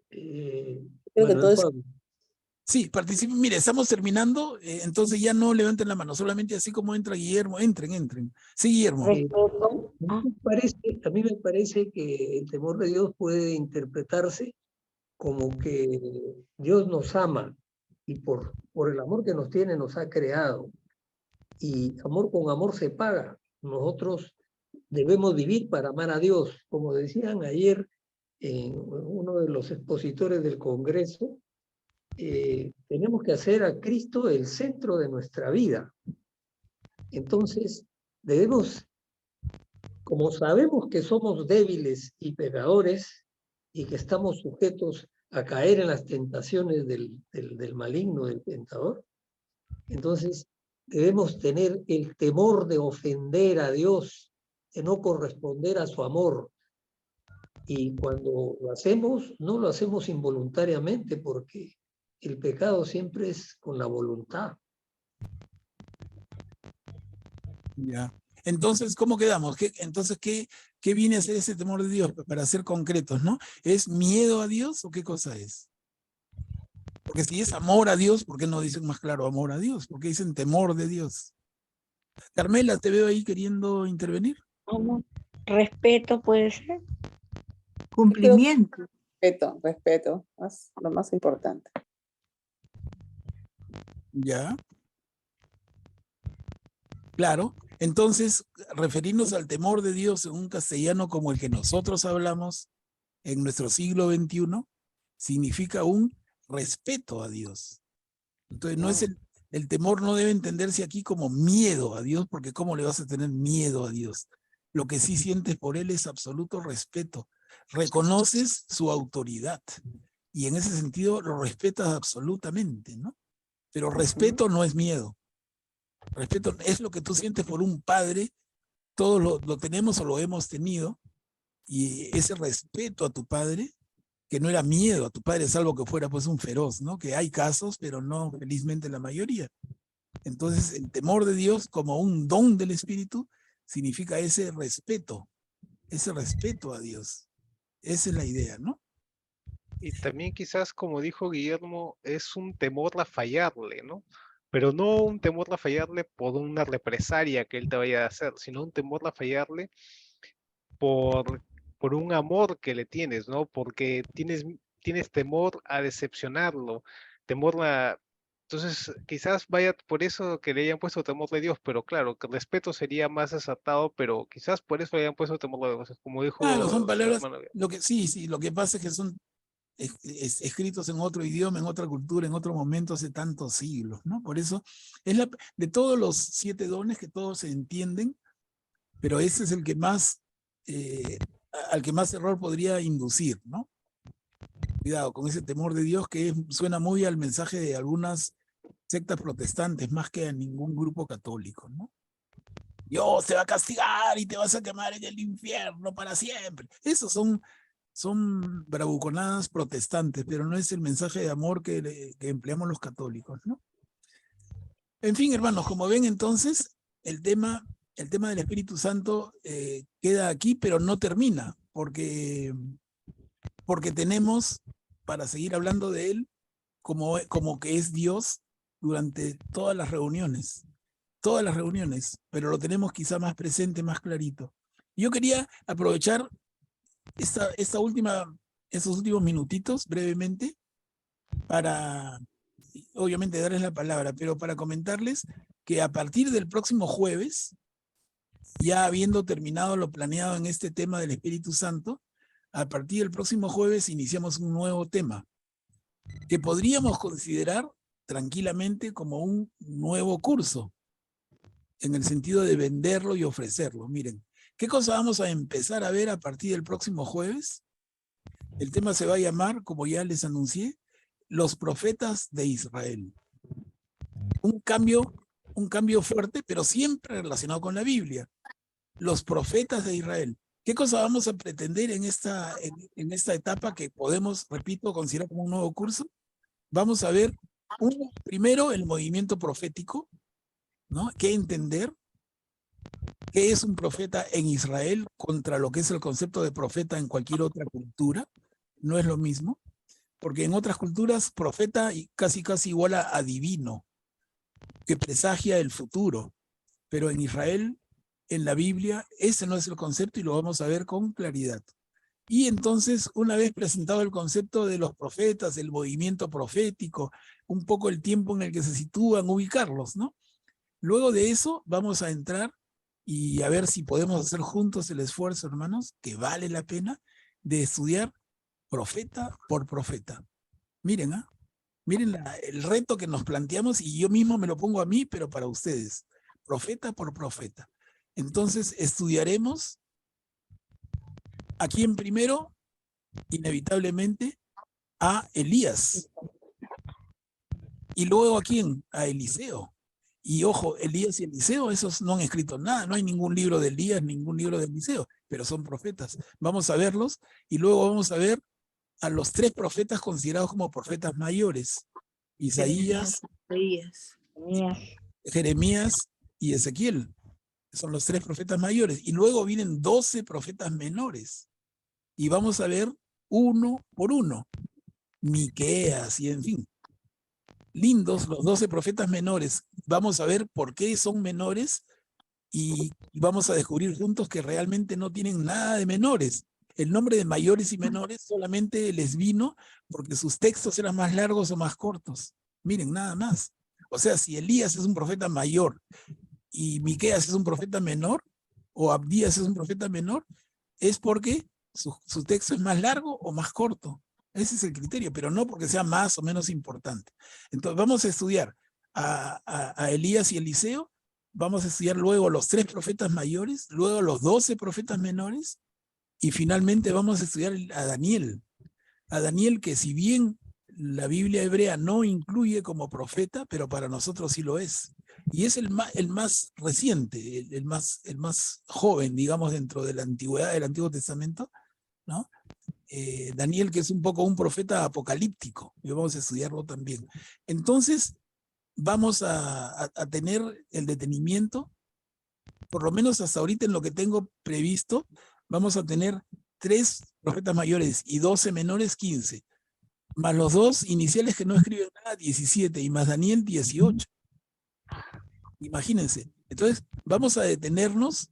Creo que todo Manuel eso. Pablo, Sí, participen. Mire, estamos terminando, entonces ya no levanten la mano, solamente así como entra Guillermo, entren. Sí, Guillermo. Respeto. a mí me parece que el temor de Dios puede interpretarse como que Dios nos ama y por el amor que nos tiene nos ha creado. Y amor con amor se paga. Nosotros debemos vivir para amar a Dios. Como decían ayer uno de los expositores del Congreso, tenemos que hacer a Cristo el centro de nuestra vida. Entonces, debemos, como sabemos que somos débiles y pecadores y que estamos sujetos a caer en las tentaciones del maligno, del tentador, entonces debemos tener el temor de ofender a Dios, de no corresponder a su amor. Y cuando lo hacemos, no lo hacemos involuntariamente, porque el pecado siempre es con la voluntad. Ya. Entonces, ¿cómo quedamos? ¿Qué viene a ser ese temor de Dios? Para ser concretos, ¿no? ¿Es miedo a Dios o qué cosa es? Porque si es amor a Dios, ¿por qué no dicen más claro amor a Dios? ¿Por qué dicen temor de Dios? Carmela, te veo ahí queriendo intervenir. Respeto puede ser. Cumplimiento. Respeto, lo más importante. Ya. Claro. Entonces, referirnos al temor de Dios en un castellano como el que nosotros hablamos en nuestro siglo XXI, significa un respeto a Dios. Entonces, no es el temor no debe entenderse aquí como miedo a Dios, porque ¿cómo le vas a tener miedo a Dios? Lo que sí sientes por Él es absoluto respeto. Reconoces su autoridad y en ese sentido lo respetas absolutamente, ¿no? Pero respeto no es miedo. Respeto es lo que tú sientes por un padre, todos lo tenemos o lo hemos tenido, y ese respeto a tu padre, que no era miedo a tu padre, salvo que fuera pues un feroz, ¿no? Que hay casos, pero no felizmente la mayoría. Entonces, el temor de Dios como un don del Espíritu significa ese respeto a Dios. Esa es la idea, ¿no? Y también quizás, como dijo Guillermo, es un temor a fallarle, ¿no? Pero no un temor a fallarle por una represalia que él te vaya a hacer, sino un temor a fallarle por un amor que le tienes, ¿no? Porque tienes temor a decepcionarlo, temor a... Entonces, quizás vaya por eso que le hayan puesto temor de Dios, pero claro, que respeto sería más acertado, pero quizás por eso le hayan puesto temor de Dios, como Claro, son dijo el palabras, hermano. sí, lo que pasa es que son escritos en otro idioma, en otra cultura, en otro momento, hace tantos siglos, ¿no? Por eso, de todos los 7 dones que todos se entienden, pero ese es el que más, al que más error podría inducir, ¿no? Cuidado con ese temor de Dios que suena muy al mensaje de algunas sectas protestantes, más que a ningún grupo católico, ¿no? Dios te va a castigar y te vas a quemar en el infierno para siempre. Esos son bravuconadas protestantes, pero no es el mensaje de amor que empleamos los católicos, ¿no? En fin, hermanos, como ven entonces, el tema del Espíritu Santo queda aquí, pero no termina, porque tenemos para seguir hablando de él como que es Dios durante todas las reuniones, pero lo tenemos quizá más presente, más clarito. Yo quería aprovechar estos últimos minutitos brevemente para, obviamente, darles la palabra, pero para comentarles que a partir del próximo jueves, ya habiendo terminado lo planeado en este tema del Espíritu Santo, a partir del próximo jueves iniciamos un nuevo tema que podríamos considerar tranquilamente como un nuevo curso, en el sentido de venderlo y ofrecerlo. Miren, ¿qué cosa vamos a empezar a ver a partir del próximo jueves? El tema se va a llamar, como ya les anuncié, los profetas de Israel. Un cambio fuerte, pero siempre relacionado con la Biblia. Los profetas de Israel. ¿Qué cosa vamos a pretender en esta etapa que podemos, repito, considerar como un nuevo curso? Vamos a ver, primero, el movimiento profético, ¿no? ¿Qué entender? ¿Qué es un profeta en Israel contra lo que es el concepto de profeta en cualquier otra cultura? No es lo mismo, porque en otras culturas profeta casi igual a adivino, que presagia el futuro, pero en Israel, en la Biblia, ese no es el concepto y lo vamos a ver con claridad. Y entonces, una vez presentado el concepto de los profetas, el movimiento profético, un poco el tiempo en el que se sitúan, ubicarlos, ¿no? Luego de eso vamos a entrar y a ver si podemos hacer juntos el esfuerzo, hermanos, que vale la pena, de estudiar profeta por profeta. Miren, miren el reto que nos planteamos, y yo mismo me lo pongo a mí, pero para ustedes, profeta por profeta. Entonces estudiaremos a quién primero, inevitablemente, a Elías. Y luego a quién, a Eliseo. Y ojo, Elías y Eliseo, esos no han escrito nada, no hay ningún libro de Elías, ningún libro de Eliseo, pero son profetas. Vamos a verlos y luego vamos a ver a los 3 profetas considerados como profetas mayores: Isaías, Jeremías y Ezequiel. Son los 3 profetas mayores. Y luego vienen 12 profetas menores. Y vamos a ver uno por uno. Miqueas y en fin. Lindos los 12 profetas menores. Vamos a ver por qué son menores y vamos a descubrir juntos que realmente no tienen nada de menores. El nombre de mayores y menores solamente les vino porque sus textos eran más largos o más cortos. Miren, nada más. O sea, si Elías es un profeta mayor y Miqueas es un profeta menor, o Abdías es un profeta menor, es porque su texto es más largo o más corto. Ese es el criterio, pero no porque sea más o menos importante. Entonces vamos a estudiar a Elías y Eliseo, vamos a estudiar luego los 3 profetas mayores, luego los 12 profetas menores, y finalmente vamos a estudiar a Daniel. A Daniel, que si bien la Biblia hebrea no incluye como profeta, pero para nosotros sí lo es. Y es el más reciente, el más joven, digamos, dentro de la antigüedad del Antiguo Testamento, ¿no? Daniel, que es un poco un profeta apocalíptico, y vamos a estudiarlo también. Entonces, vamos a tener el detenimiento, por lo menos hasta ahorita en lo que tengo previsto, vamos a tener 3 profetas mayores y 12 menores, 15, más los 2 iniciales que no escriben nada, 17, y más Daniel, 18. Imagínense. Entonces, vamos a detenernos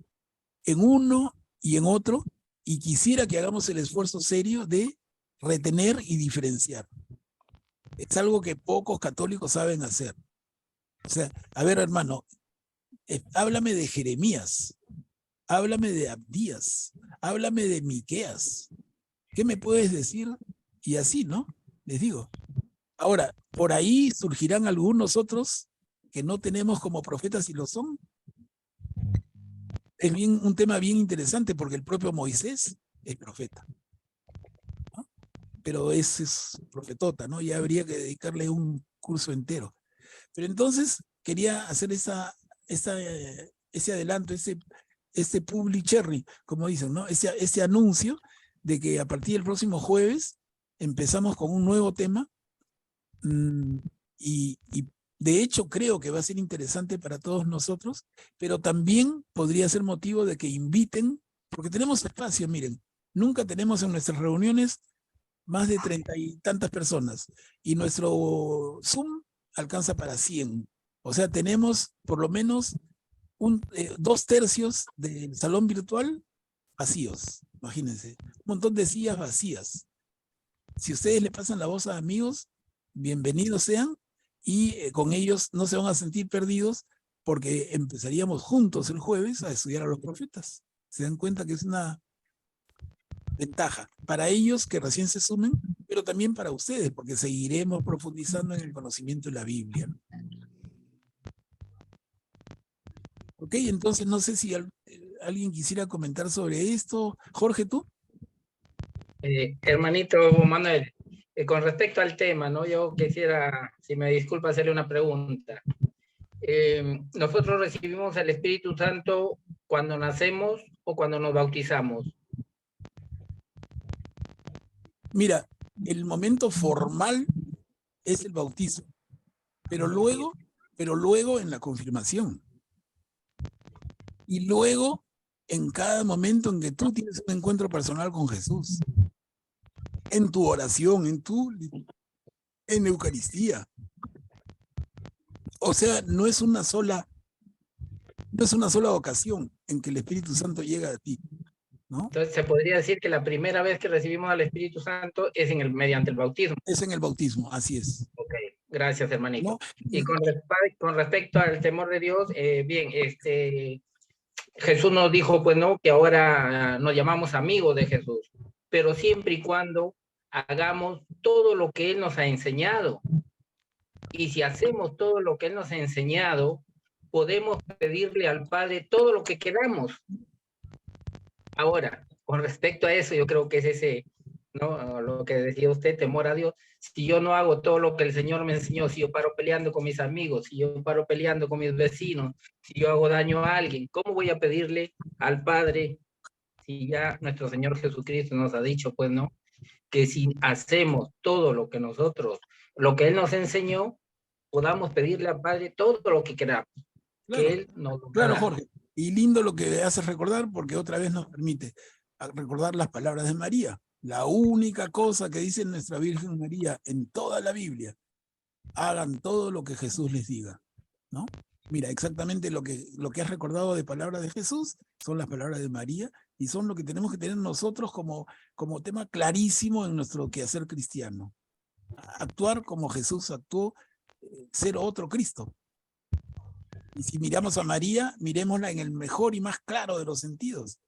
en uno y en otro, y quisiera que hagamos el esfuerzo serio de retener y diferenciar. Es algo que pocos católicos saben hacer. O sea, a ver, hermano, háblame de Jeremías, háblame de Abdías, háblame de Miqueas. ¿Qué me puedes decir? Y así, ¿no? Les digo. Ahora, por ahí surgirán algunos otros que no tenemos como profetas y lo son. Es un tema bien interesante porque el propio Moisés es profeta, ¿no? Pero es profetota, ¿no? Ya habría que dedicarle un curso entero. Pero entonces quería hacer ese adelanto, ese public cherry, como dicen, ¿no? Ese anuncio de que a partir del próximo jueves empezamos con un nuevo tema, y de hecho creo que va a ser interesante para todos nosotros, pero también podría ser motivo de que inviten, porque tenemos espacio, miren, nunca tenemos en nuestras reuniones más de 30 y tantas personas. Y nuestro Zoom alcanza para 100. O sea, tenemos por lo menos 2/3 del salón virtual vacíos. Imagínense, un montón de sillas vacías. Si ustedes le pasan la voz a amigos, bienvenidos sean, y con ellos no se van a sentir perdidos porque empezaríamos juntos el jueves a estudiar a los profetas. Se dan cuenta que es una ventaja para ellos que recién se sumen, pero también para ustedes, porque seguiremos profundizando en el conocimiento de la Biblia. Ok, entonces no sé si alguien quisiera comentar sobre esto. Jorge, ¿tú? Hermanito Manuel, con respecto al tema, ¿no? Yo quisiera, si me disculpa, hacerle una pregunta. ¿Nosotros recibimos el Espíritu Santo cuando nacemos o cuando nos bautizamos? Mira, el momento formal es el bautismo, pero luego en la confirmación. Y luego en cada momento en que tú tienes un encuentro personal con Jesús. En tu oración, en Eucaristía. O sea, no es una sola ocasión en que el Espíritu Santo llega a ti, ¿no? Entonces se podría decir que la primera vez que recibimos al Espíritu Santo es mediante el bautismo. Es en el bautismo, así es. Ok, gracias, hermanito. ¿No? Y con respecto al temor de Dios, bien, Jesús nos dijo, pues no, que ahora nos llamamos amigos de Jesús, pero siempre y cuando hagamos todo lo que Él nos ha enseñado. Y si hacemos todo lo que Él nos ha enseñado, podemos pedirle al Padre todo lo que queramos. Ahora, con respecto a eso, yo creo que es ese, ¿no? Lo que decía usted, temor a Dios. Si yo no hago todo lo que el Señor me enseñó, si yo paro peleando con mis amigos, si yo paro peleando con mis vecinos, si yo hago daño a alguien, ¿cómo voy a pedirle al Padre si ya nuestro Señor Jesucristo nos ha dicho, pues, ¿no? Que si hacemos todo lo que Él nos enseñó, podamos pedirle al Padre todo lo que queramos. Claro, que Él nos claro, dará. Jorge. Y lindo lo que haces recordar, porque otra vez nos permite recordar las palabras de María. La única cosa que dice nuestra Virgen María en toda la Biblia: hagan todo lo que Jesús les diga, ¿no? Mira, exactamente lo que has recordado de palabras de Jesús son las palabras de María, y son lo que tenemos que tener nosotros como tema clarísimo en nuestro quehacer cristiano. Actuar como Jesús actuó, ser otro Cristo. Y si miramos a María, miremosla en el mejor y más claro de los sentidos.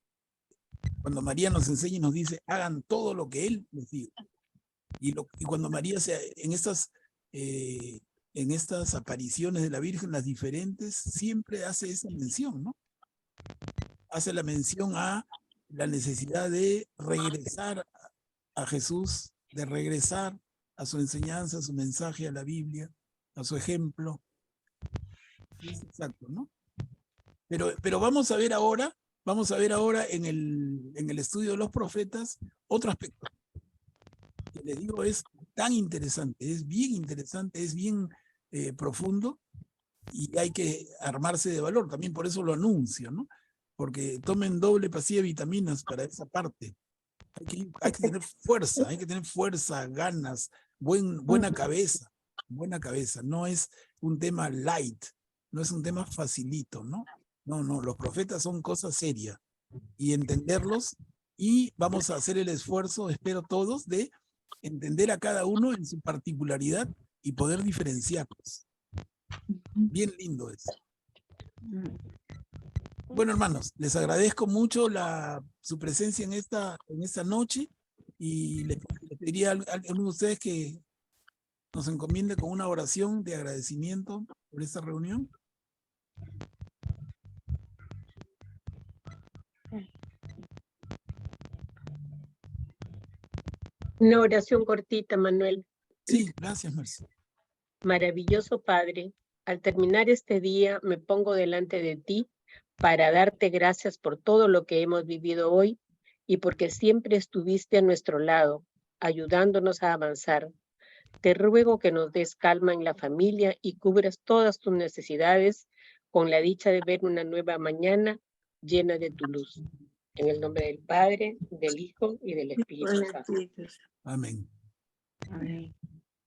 Cuando María nos enseña y nos dice, hagan todo lo que Él les diga. Y cuando María, en estas apariciones de la Virgen, las diferentes, siempre hace esa mención, ¿no? Hace la mención a la necesidad de regresar a Jesús, de regresar a su enseñanza, a su mensaje, a la Biblia, a su ejemplo. Es exacto, ¿no? Pero vamos a ver ahora en el estudio de los profetas otro aspecto. Que les digo, es tan interesante, es bien profundo, y hay que armarse de valor. También por eso lo anuncio, ¿no? Porque tomen doble pastilla de vitaminas para esa parte. Hay que tener fuerza, ganas, buena cabeza. No es un tema light, no es un tema facilito, ¿no? No, los profetas son cosas serias, y entenderlos, y vamos a hacer el esfuerzo, espero todos, de entender a cada uno en su particularidad y poder diferenciarlos. Bien lindo eso. Bueno, hermanos, les agradezco mucho su presencia en esta noche, y les pediría a alguno de ustedes que nos encomiende con una oración de agradecimiento por esta reunión. Una oración cortita, Manuel. Sí, gracias, Mercy. Maravilloso Padre, al terminar este día me pongo delante de ti para darte gracias por todo lo que hemos vivido hoy, y porque siempre estuviste a nuestro lado, ayudándonos a avanzar. Te ruego que nos des calma en la familia y cubras todas tus necesidades, con la dicha de ver una nueva mañana llena de tu luz. En el nombre del Padre, del Hijo y del Espíritu Con el Santo. Espíritu Santo. Amén. Amén.